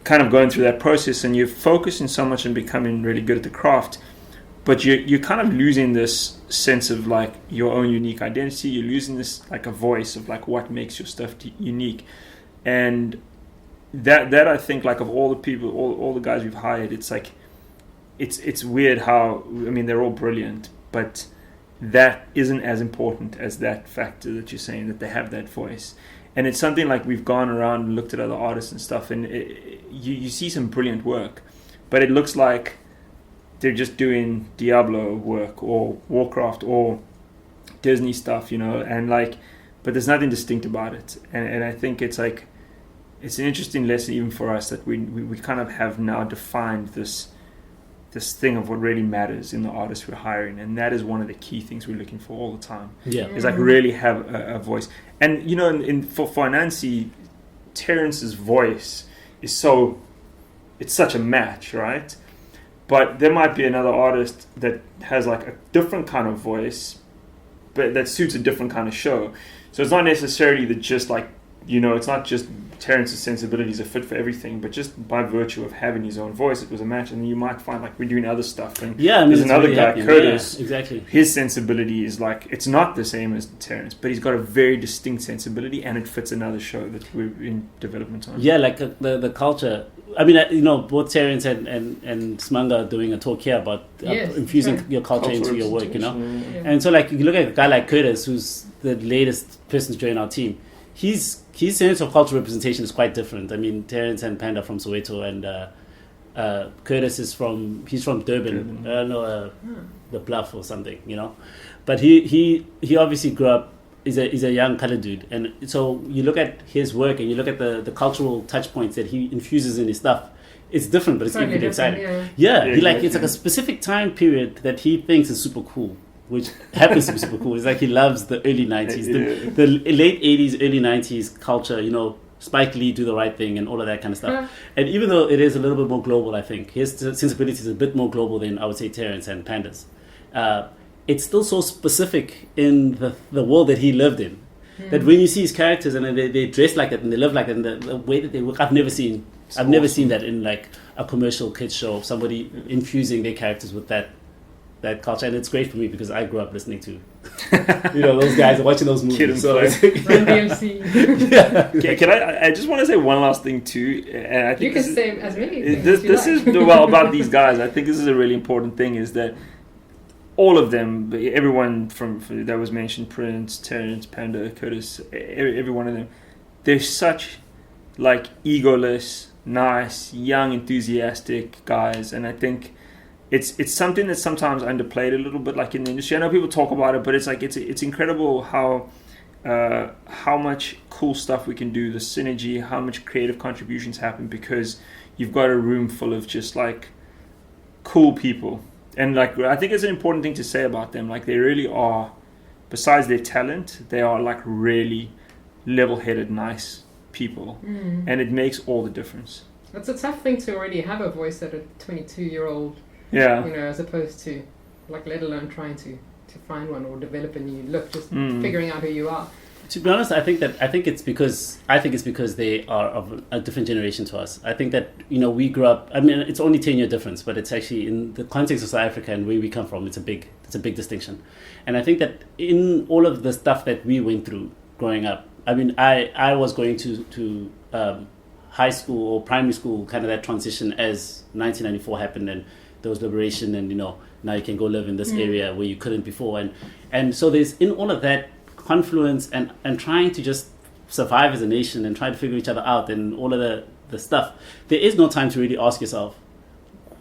kind of going through that process and you're focusing so much on becoming really good at the craft. But you're kind of losing this sense of like your own unique identity. You're losing this like a voice of like what makes your stuff unique. And that I think, like, of all the people, all the guys we've hired, it's like it's weird how, I mean, they're all brilliant, but that isn't as important as that factor that you're saying, that they have that voice. And it's something like we've gone around and looked at other artists and stuff, and you see some brilliant work, but it looks like they're just doing Diablo work or Warcraft or Disney stuff, you know, and like, but there's nothing distinct about it. And I think it's like, it's an interesting lesson even for us that we kind of have now defined this thing of what really matters in the artists we're hiring, and that is one of the key things we're looking for all the time. Yeah, is like really have a voice. And you know, for Anansi, Terrence's voice is it's such a match, right? But there might be another artist that has like a different kind of voice, but that suits a different kind of show. So it's not necessarily that just like it's not just Terrence's sensibilities are fit for everything, but just by virtue of having his own voice, it was a match. And then you might find like we're doing other stuff. And there's another really guy, happening. Curtis. Yeah, exactly. His sensibility is like, it's not the same as Terrence, but he's got a very distinct sensibility, and it fits another show that we're in development on. Yeah, like the culture. I mean, both Terrence and Smanga are doing a talk here about infusing your culture into your work, Yeah. And so, like, you look at a guy like Curtis, who's the latest person to join our team. His sense of cultural representation is quite different. I mean, Terrence and Panda from Soweto, and Curtis is from Durban. I don't know, the Bluff or something, But he obviously grew up. Is a young colored dude, and so you look at his work and you look at the cultural touch points that he infuses in his stuff. It's different, but it's equally exciting. It's like a specific time period that he thinks is super cool, which happens to be super cool. It's like he loves the early 90s, the late 80s, early 90s culture. Spike Lee, Do the Right Thing, and all of that kind of stuff. Yeah. And even though it is a little bit more global, I think his sensibility is a bit more global than I would say Terrence and Panda's. It's still so specific in the world that he lived in that when you see his characters and they dress like that and they live like that, and the way that they work, I've never seen that in like a commercial kids show, somebody infusing their characters with that culture. And it's great for me because I grew up listening to those guys, watching those movies. So Run DMC. Yeah. Can I just want to say one last thing too, and I think You can say as many things this is about these guys. I think this is a really important thing, is that all of them, everyone from that was mentioned, Prince, Terrence, Panda, Curtis, every one of them, they're such like egoless, nice, young, enthusiastic guys. And I think it's something that's sometimes underplayed a little bit, like in the industry. I know people talk about it, but it's like it's incredible how much cool stuff we can do, the synergy, how much creative contributions happen, because you've got a room full of just like cool people. And like, I think it's an important thing to say about them. Like, they really are, besides their talent, they are like really level-headed, nice people. And it makes all the difference. It's a tough thing to already have a voice at a 22-year-old, Yeah. as opposed to, like, let alone trying to find one or develop a new look, just figuring out who you are. To be honest, I think it's because they are of a different generation to us. I think that we grew up. I mean, it's only 10-year difference, but it's actually in the context of South Africa and where we come from. It's a big distinction, and I think that in all of the stuff that we went through growing up. I mean, I was going to high school or primary school, kind of that transition as 1994 happened, and there was liberation, and now you can go live in this area where you couldn't before, and so there's in all of that confluence and trying to just survive as a nation and try to figure each other out and all of the stuff, there is no time to really ask yourself,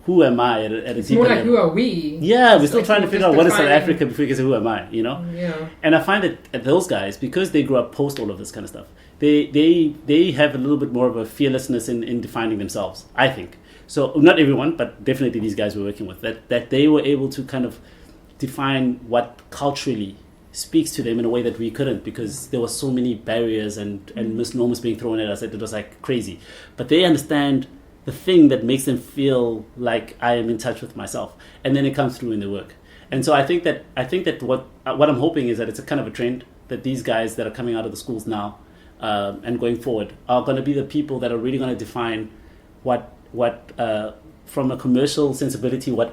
who am I at a It's deeper more like, level. who are we? Yeah, we're still Like, trying to just figure out what is South defining- Africa before we can say, who am I, Yeah. And I find that those guys, because they grew up post all of this kind of stuff, they have a little bit more of a fearlessness in defining themselves, I think. So not everyone, but definitely these guys we're working with, that they were able to kind of define what culturally speaks to them in a way that we couldn't, because there were so many barriers and misnomers being thrown at us that it was like crazy. But they understand the thing that makes them feel like I am in touch with myself, and then it comes through in their work. And so I think that what I'm hoping is that it's a kind of a trend that these guys that are coming out of the schools now and going forward are going to be the people that are really going to define what from a commercial sensibility, what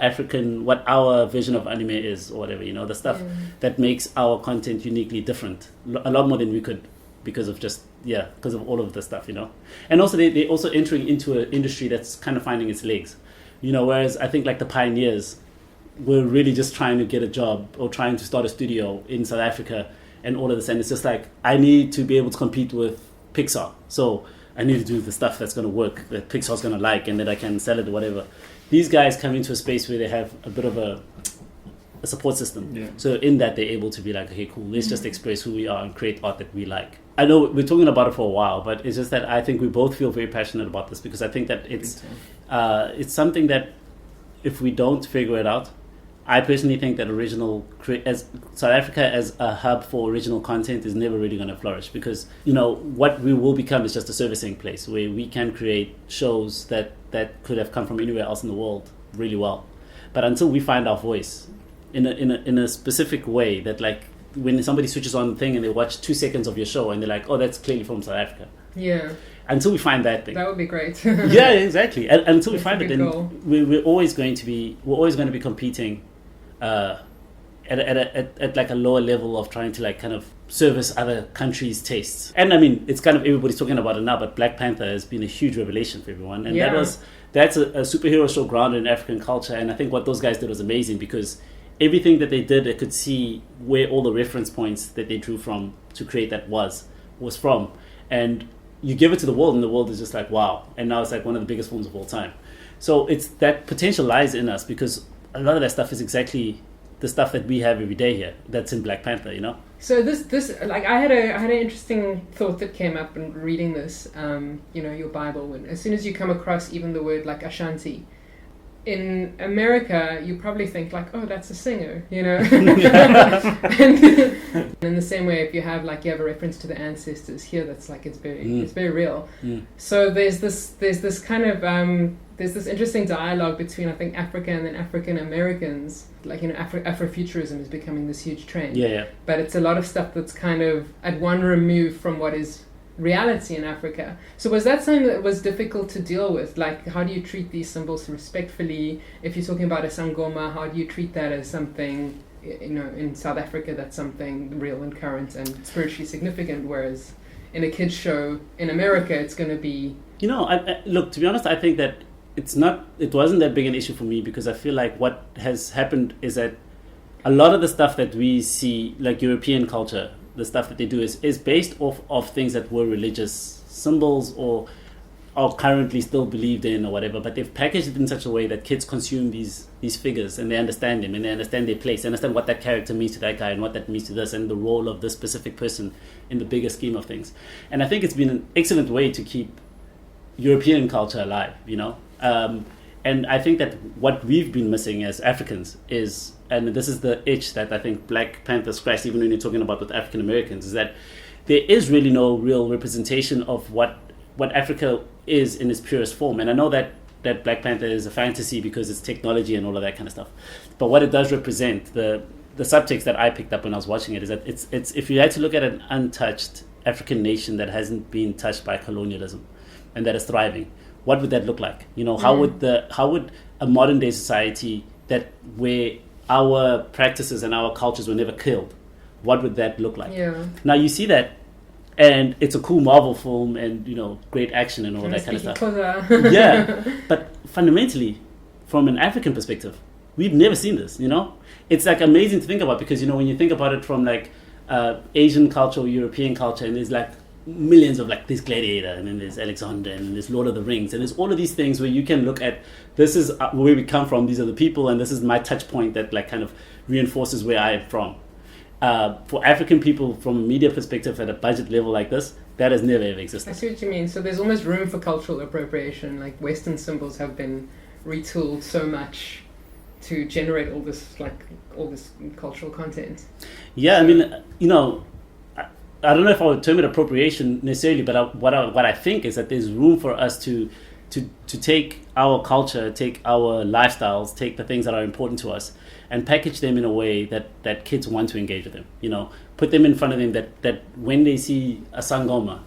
our vision of anime is, or whatever, the stuff that makes our content uniquely different, a lot more than we could, because of all of the stuff, And also they're also entering into an industry that's kind of finding its legs, whereas I think like the pioneers were really just trying to get a job or trying to start a studio in South Africa and all of this, and it's just like, I need to be able to compete with Pixar, so I need to do the stuff that's going to work, that Pixar's going to like, and that I can sell it or whatever. These guys come into a space where they have a bit of a support system. Yeah. So in that, they're able to be like, okay, cool, let's just express who we are and create art that we like. I know we're talking about it for a while, but it's just that I think we both feel very passionate about this, because I think that it's something that if we don't figure it out, I personally think that as South Africa as a hub for original content is never really going to flourish, because what we will become is just a servicing place where we can create shows that could have come from anywhere else in the world really well. But until we find our voice in a specific way that like when somebody switches on the thing and they watch 2 seconds of your show and they're like, oh, that's clearly from South Africa. Yeah. Until we find that thing. That would be great. Yeah, exactly. And until we find it, then goal. we're always going to be competing at like a lower level of trying to like kind of service other countries' tastes. And I mean, it's kind of everybody's talking about it now, but Black Panther has been a huge revelation for everyone. And that's a superhero show grounded in African culture. And I think what those guys did was amazing, because everything that they did, I could see where all the reference points that they drew from to create that was from. And you give it to the world, and the world is just like, wow. And now it's like one of the biggest films of all time. So it's that potential lies in us, because a lot of that stuff is exactly the stuff that we have every day here that's in Black Panther, you know? So this like I had an interesting thought that came up in reading this, your Bible. When as soon as you come across even the word like Ashanti, in America you probably think like, oh, that's a singer, you know. And in the same way, if you have a reference to the ancestors here, that's like it's very real. So there's this kind of there's this interesting dialogue between, I think, Africa and then African Americans. Like, Afrofuturism is becoming this huge trend. Yeah. But it's a lot of stuff that's kind of at one remove from what is reality in Africa. So was that something that was difficult to deal with? Like, how do you treat these symbols respectfully? If you're talking about a sangoma, how do you treat that as something, in South Africa, that's something real and current and spiritually significant, whereas in a kid's show in America, it's going to be... Look, to be honest, I think that it wasn't that big an issue for me, because I feel like what has happened is that a lot of the stuff that we see, like European culture, the stuff that they do is based off of things that were religious symbols or are currently still believed in or whatever, but they've packaged it in such a way that kids consume these figures, and they understand them, and they understand their place, they understand what that character means to that guy and what that means to this, and the role of this specific person in the bigger scheme of things. And I think it's been an excellent way to keep European culture alive, and I think that what we've been missing as Africans is, and this is the itch that I think Black Panther scratched, even when you're talking about with African Americans, is that there is really no real representation of what Africa is in its purest form. And I know that Black Panther is a fantasy because it's technology and all of that kind of stuff, but what it does represent, the subtext that I picked up when I was watching it, is that it's if you had to look at an untouched African nation that hasn't been touched by colonialism and that is thriving, what would that look like? How would a modern day society where our practices and our cultures were never killed, what would that look like? Yeah. Now you see that, and it's a cool Marvel film, and great action and all that kind of stuff. Yeah, but fundamentally, from an African perspective, we've never seen this. It's like amazing to think about, because when you think about it from like Asian culture or European culture, and there's like millions of like this Gladiator, and then there's Alexander, and then there's Lord of the Rings, and there's all of these things where you can look at, this is where we come from, these are the people, and this is my touch point that like kind of reinforces where I am from. For African people, from a media perspective, at a budget level like this, that has never ever existed. I see what you mean. So there's almost room for cultural appropriation. Like Western symbols have been retooled so much to generate all this cultural content. Yeah, I mean, I don't know if I would term it appropriation necessarily, but what I think is that there's room for us to take our culture, take our lifestyles, take the things that are important to us, and package them in a way that kids want to engage with them. Put them in front of them that when they see a sangoma,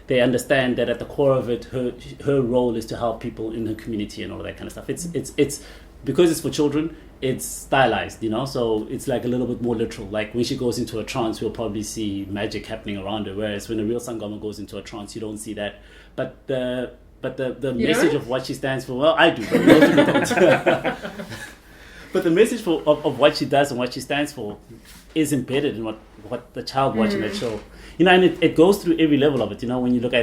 they understand that at the core of it, her role is to help people in her community and all of that kind of stuff. It's because it's for children, it's stylized, so it's like a little bit more literal. Like when she goes into a trance, we'll probably see magic happening around her, whereas when a real sangoma goes into a trance, you don't see that. But the message of what she stands for, well, I do, but most people don't. But the message of what she does and what she stands for is embedded in what the child watching that show, and it goes through every level of it. When you look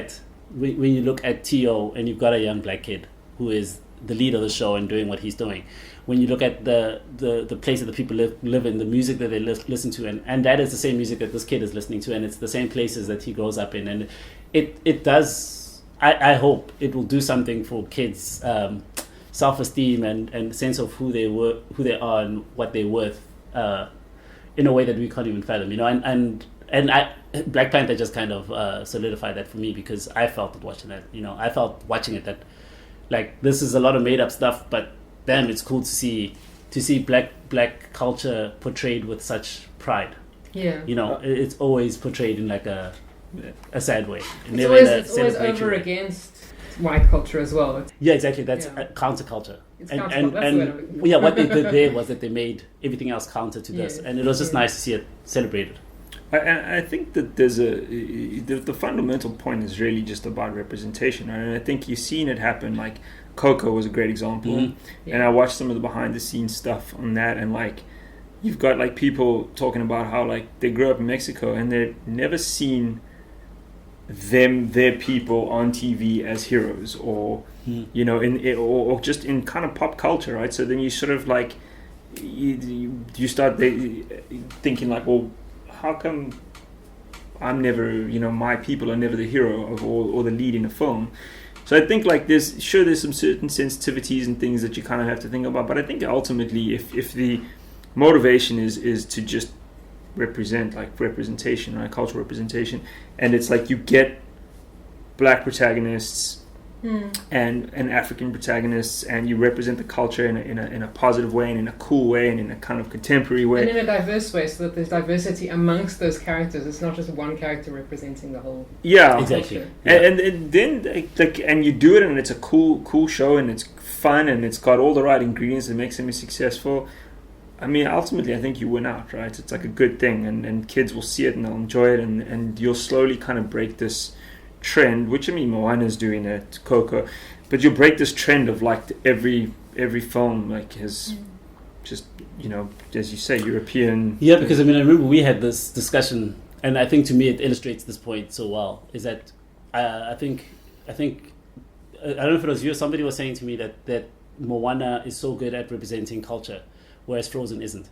at T.O. and you've got a young black kid who is the lead of the show and doing what he's doing. When you look at the place that the people live in, the music that they listen to, and that is the same music that this kid is listening to, and it's the same places that he grows up in, and it does. I hope it will do something for kids' self-esteem and sense of who they are and what they're worth, in a way that we can't even fathom. And Black Panther just kind of solidified that for me, because I felt it watching that. I felt watching it that, like, this is a lot of made up stuff, but damn, it's cool to see black culture portrayed with such pride. Yeah. You know, it's always portrayed in like a sad way. It's always over against white culture as well. Yeah, exactly. That's counterculture. It's and counterculture. That's the word I'm looking for. yeah, what they did there was that they made everything else counter to this, Yes. and it was just nice to see it celebrated. I think that the fundamental point is really just about representation, right? And I think you've seen it happen. Like Coco was a great example, Mm-hmm. and I watched some of the behind the scenes stuff on that, and like you've got like people talking about how like they grew up in Mexico and they've never seen their people on TV as heroes, or you know, or just in kind of pop culture, right? So then you sort of like you start thinking like, well, how come I'm never, you know, my people are never the hero of or the lead in a film? So I think like there's some certain sensitivities and things that you kind of have to think about, but I think ultimately if the motivation is to just represent, like representation, right, cultural representation, and it's like you get black protagonists and African protagonists, and you represent the culture in a positive way and in a cool way and in a kind of contemporary way and in a diverse way, so that there's diversity amongst those characters. It's not just one character representing the whole Exactly. and then like and you do it and it's a cool show and it's fun and it's got all the right ingredients that makes them successful. I mean, ultimately, I think you win out, right? It's like a good thing, and kids will see it and they'll enjoy it, and you'll slowly kind of break this trend, which I mean, Moana's doing it, Coco, but you'll break this trend of like every film like has just, you know, as you say, European. Yeah, because I mean, I remember we had this discussion, and I think to me it illustrates this point so well. Is that I think I don't know if it was you or somebody was saying to me that Moana is so good at representing culture, whereas Frozen isn't.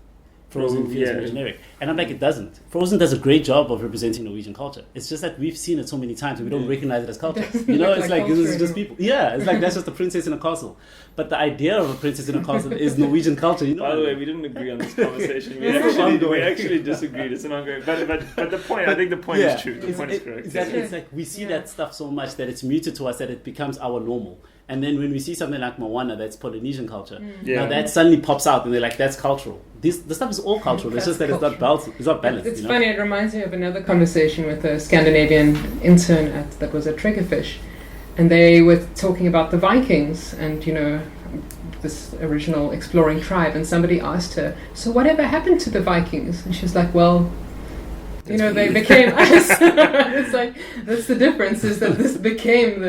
Frozen feels more generic. And I'm like, it doesn't. Frozen does a great job of representing Norwegian culture. It's just that we've seen it so many times and we don't recognize it as culture. You know, it's like, this is just people. Yeah, it's like, that's just a princess in a castle. But the idea of a princess in a castle is Norwegian culture, you know. By the way, we didn't agree on this conversation. We actually disagreed. It's an ongoing. But the point, I think the point is true. The point is correct. Exactly. It's like we see that stuff so much that it's muted to us that it becomes our normal. And then when we see something like Moana, that's Polynesian culture, now that suddenly pops out and they're like, that's cultural. The stuff is all cultural. It's just that it's not balanced. It's funny, it reminds me of another conversation with a Scandinavian intern that was at Triggerfish. And they were talking about the Vikings and, you know, this original exploring tribe. And somebody asked her, so whatever happened to the Vikings? And she was like, well, you know, they became us. It's like, that's the difference, is that this became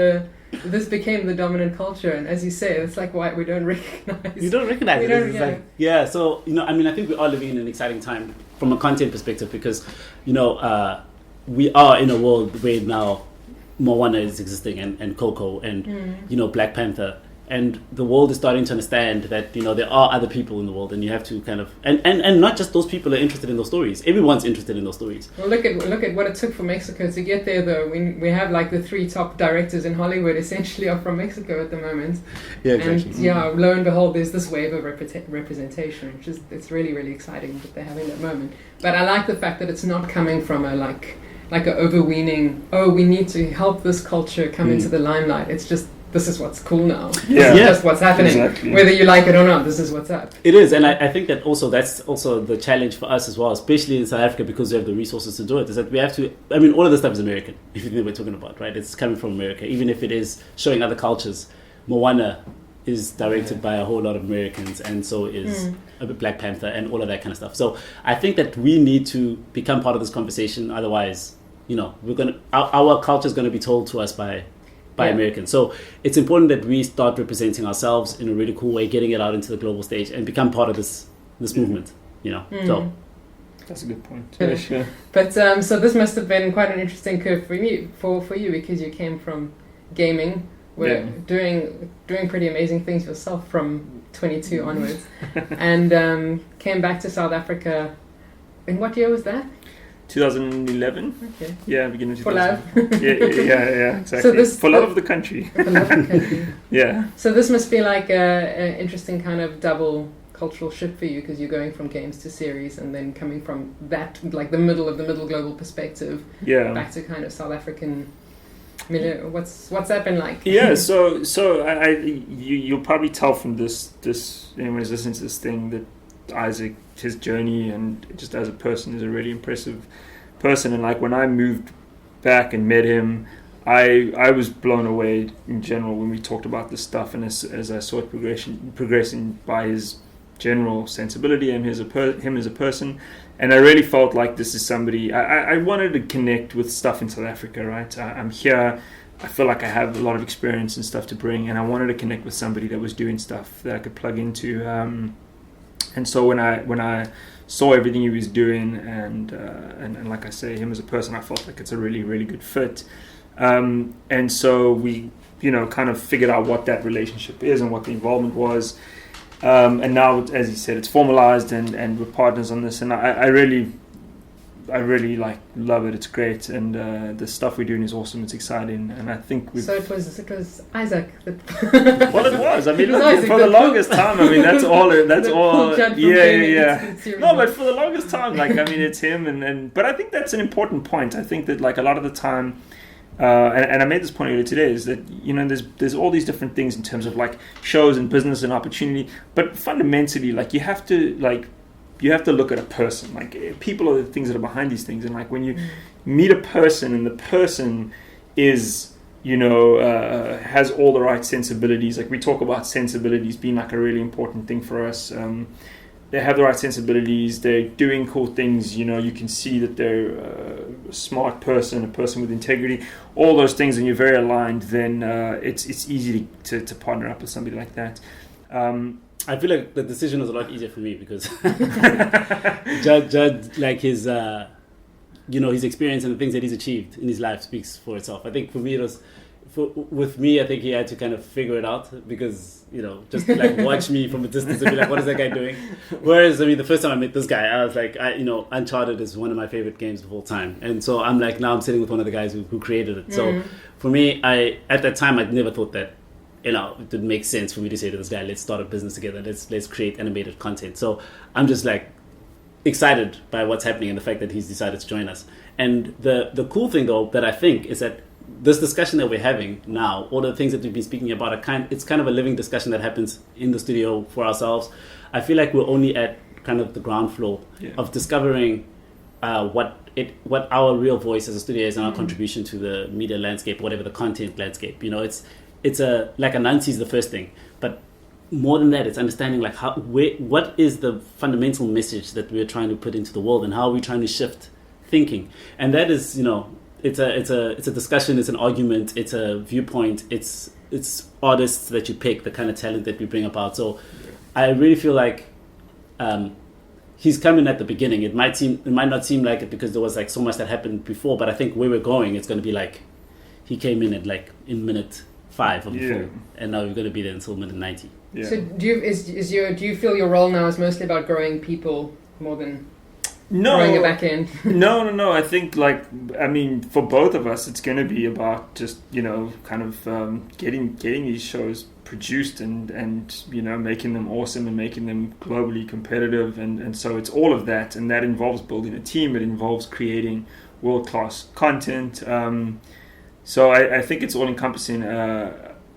the dominant culture, and as you say, it's like why we don't recognize. You don't recognize it. It's like, so, you know, I mean, I think we are living in an exciting time from a content perspective because, you know, we are in a world where now Moana is existing and Coco and, you know, Black Panther. And the world is starting to understand that, you know, there are other people in the world and you have to kind of... And not just those people are interested in those stories. Everyone's interested in those stories. Well, look at what it took for Mexico to get there, though. We have, like, the 3 top directors in Hollywood essentially are from Mexico at the moment. Yeah, exactly. And, lo and behold, there's this wave of representation, which is... It's really, really exciting that they're having that moment. But I like the fact that it's not coming from a, like an overweening, we need to help this culture come into the limelight. It's just... This is what's cool now. Yeah. This is just what's happening. Exactly. Whether you like it or not, this is what's up. It is, and I think that that's also the challenge for us as well, especially in South Africa, because we have the resources to do it, is that we have to... I mean, all of this stuff is American, if you think we're talking about, right? It's coming from America. Even if it is showing other cultures, Moana is directed by a whole lot of Americans, and so is Black Panther and all of that kind of stuff. So I think that we need to become part of this conversation, otherwise, you know, our culture is going to be told to us by Americans. So it's important that we start representing ourselves in a really cool way, getting it out into the global stage and become part of this movement, you know. So that's a good point. Yeah, sure. But so this must have been quite an interesting curve for you because you came from gaming, doing pretty amazing things yourself from 22 onwards, and came back to South Africa. In what year was that? 2011. Okay. Yeah, beginning of 2000. For love. yeah, exactly. So for love of the country. For love of the country. Yeah. So this must be like an interesting kind of double cultural shift for you, because you're going from games to series and then coming from that, like the middle global perspective, back to kind of South African. What's that been like? Yeah, so you'll probably tell from this anyone who's listening to this thing that Isaac, his journey, and just as a person, is a really impressive person. And like when I moved back and met him, I was blown away in general when we talked about this stuff, and as I saw it progressing by his general sensibility and him as a person. And I really felt like this is somebody I wanted to connect with stuff in South Africa, right? I'm here. I feel like I have a lot of experience and stuff to bring, and I wanted to connect with somebody that was doing stuff that I could plug into. And so when I saw everything he was doing, and like I say, him as a person, I felt like it's a really, really good fit. And so we, kind of figured out what that relationship is and what the involvement was. And now, as you said, it's formalized, and we're partners on this. And I really like love it. It's great, and the stuff we're doing is awesome. It's exciting, and I think So it was Isaac. Well, it was. I mean, look, for the longest time. I mean, that's all. Yeah. No, but for the longest time, like, I mean, it's him, but I think that's an important point. I think that like a lot of the time. And I made this point earlier today, is that there's all these different things in terms of like shows and business and opportunity, but fundamentally, like you have to look at a person. Like people are the things that are behind these things, and like when you meet a person and the person is has all the right sensibilities. Like we talk about sensibilities being like a really important thing for us. They have the right sensibilities. They're doing cool things. You can see that they're a smart person, a person with integrity. All those things, and you're very aligned. Then it's easy to partner up with somebody like that. I feel like the decision was a lot easier for me because Judd, like his, his experience and the things that he's achieved in his life speaks for itself. I think for me it was. With me, I think he had to kind of figure it out because, just like watch me from a distance and be like, what is that guy doing? Whereas, I mean, the first time I met this guy, I was like, Uncharted is one of my favorite games of all time. And so I'm like, now I'm sitting with one of the guys who created it. So for me, at that time, I never thought that, it would make sense for me to say to this guy, let's start a business together. Let's create animated content. So I'm just like excited by what's happening and the fact that he's decided to join us. And the cool thing, though, that I think is that this discussion that we're having now, all the things that we've been speaking about, it's kind of a living discussion that happens in the studio for ourselves. I feel like we're only at kind of the ground floor of discovering what our real voice as a studio is and our contribution to the media landscape, whatever the content landscape. It's like Anansi is the first thing, but more than that, it's understanding like what is the fundamental message that we're trying to put into the world, and how are we trying to shift thinking. And that is, it's a discussion, it's an argument, it's a viewpoint, it's artists that you pick, the kind of talent that we bring about. So I really feel like he's coming at the beginning. It might not seem like it because there was like so much that happened before, but I think where we're going, it's going to be like he came in at like in minute 5 of the film, and now we're going to be there until minute 90. Yeah. So do you feel your role now is mostly about growing people more than throwing it back in? No. I think for both of us, it's going to be about just kind of getting these shows produced and making them awesome and making them globally competitive, and so it's all of that, and that involves building a team. It involves creating world-class content. So I think it's all encompassing.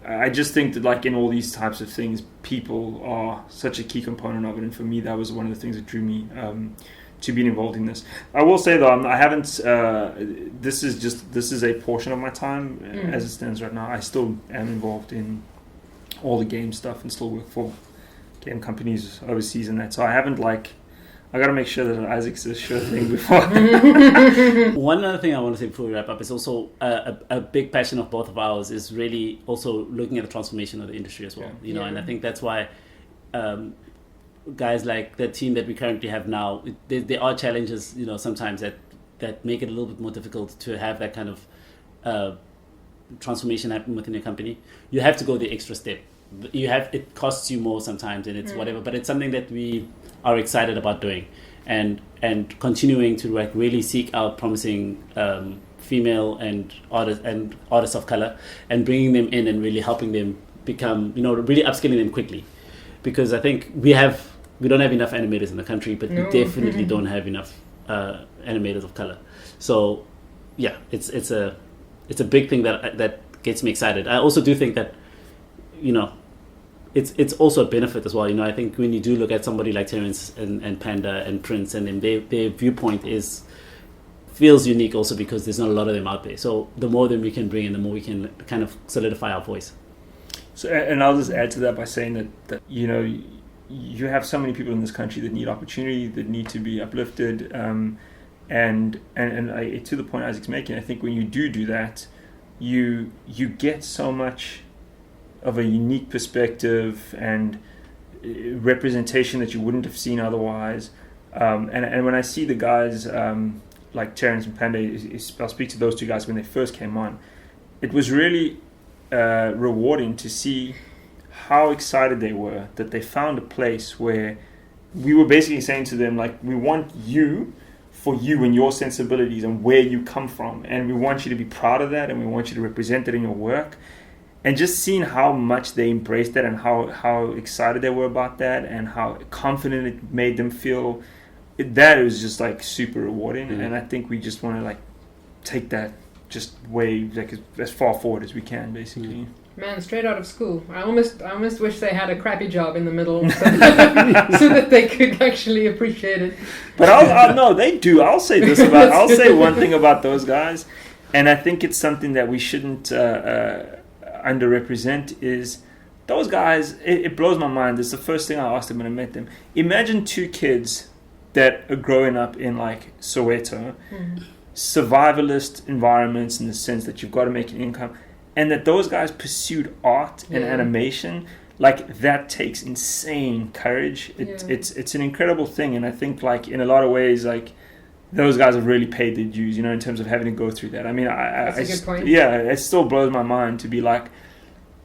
I just think that like in all these types of things, people are such a key component of it, and for me that was one of the things that drew me to being involved in this. I will say though, I haven't. This is a portion of my time as it stands right now. I still am involved in all the game stuff and still work for game companies overseas and that. So I haven't I got to make sure that Isaac's a sure thing before. One other thing I want to say before we wrap up is also a big passion of both of ours is really also looking at the transformation of the industry as well. And I think that's why guys like the team that we currently have now, there are challenges, sometimes that make it a little bit more difficult to have that kind of transformation happen within your company. You have to go the extra step. It costs you more sometimes, and it's whatever, but it's something that we are excited about doing, and continuing to really seek out promising female and artists of color, and bringing them in and really helping them become, really upskilling them quickly, because I think we don't have enough animators in the country, but we definitely don't have enough animators of color. So yeah, it's a big thing that gets me excited. I also do think that it's also a benefit as well. You know, I think when you do look at somebody like Terence and Panda and Prince, and then their viewpoint feels unique also because there's not a lot of them out there. So the more that we can bring in, the more we can kind of solidify our voice. So, and I'll just add to that by saying that you know, you have so many people in this country that need opportunity, that need to be uplifted, and to the point Isaac's making, I think when you do that, you get so much of a unique perspective and representation that you wouldn't have seen otherwise. And when I see the guys like Terence and Panda, I'll speak to those two guys when they first came on. It was really rewarding to see how excited they were that they found a place where we were basically saying to them, like, we want you for you and your sensibilities and where you come from, and we want you to be proud of that, and we want you to represent it in your work. And just seeing how much they embraced that and how excited they were about that and how confident it made them feel, that was just like super rewarding. And I think we just want to like take that just way like as far forward as we can, basically. Man, straight out of school. I almost wish they had a crappy job in the middle so that they could actually appreciate it. But I'll no, they do. I'll say this about. I'll say one thing about those guys, and I think it's something that we shouldn't underrepresent. Is those guys? It blows my mind. It's the first thing I asked them when I met them. Imagine two kids that are growing up in like Soweto, survivalist environments in the sense that you've got to make an income. And that those guys pursued art and animation, like that takes insane courage. It's an incredible thing, and I think like in a lot of ways, like those guys have really paid their dues, you know, in terms of having to go through that. I mean, that's a good point. Yeah, it still blows my mind to be like,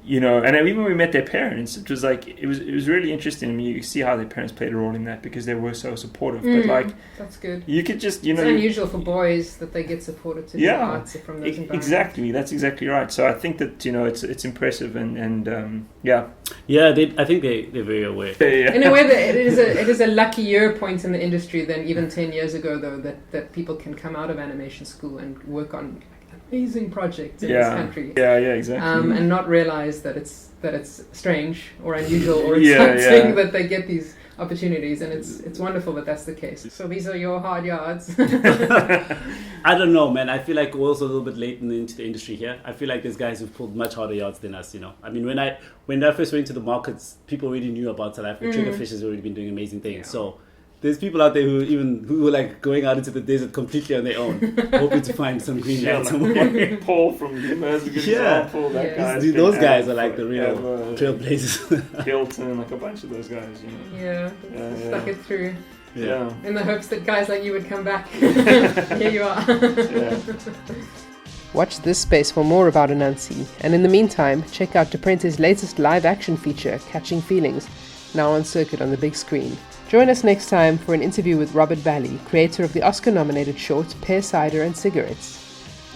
you know, and even when we met their parents, it was like it was really interesting. I mean, you see how their parents played a role in that because they were so supportive. But like, that's good. You could just, you know, it's unusual for boys that they get supported to do arts from those environments. Exactly, that's exactly right. So I think that, you know, it's impressive and yeah. Yeah, I think they're very aware. Yeah. In a way, that it is a luckier point in the industry than even 10 years ago, though, that people can come out of animation school and work on amazing projects in this country. Yeah, exactly. And not realize that it's strange or unusual or exciting that they get these opportunities, and it's wonderful that that's the case. So these are your hard yards. I don't know, man. I feel like we're also a little bit late into the industry here. I feel like there's guys who've pulled much harder yards than us, you know. I mean, when I first went to the markets, people already knew about South Africa. Triggerfish has already been doing amazing things. Yeah. So there's people out there who were like going out into the desert completely on their own, hoping to find some green land somewhere. Paul from Lima is a good example. That guy. Those guys are like the real trailblazers. Hilton, like a bunch of those guys, you know. Stuck it through. Yeah. In the hopes that guys like you would come back. Here you are. Watch this space for more about Anansi, and in the meantime, check out Diprente's latest live-action feature, Catching Feelings, now on circuit on the big screen. Join us next time for an interview with Robert Valley, creator of the Oscar-nominated short Pear Cider and Cigarettes.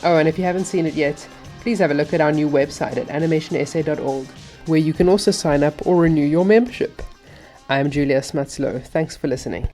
Oh, and if you haven't seen it yet, please have a look at our new website at animationsa.org, where you can also sign up or renew your membership. I'm Julia Smuts Louw. Thanks for listening.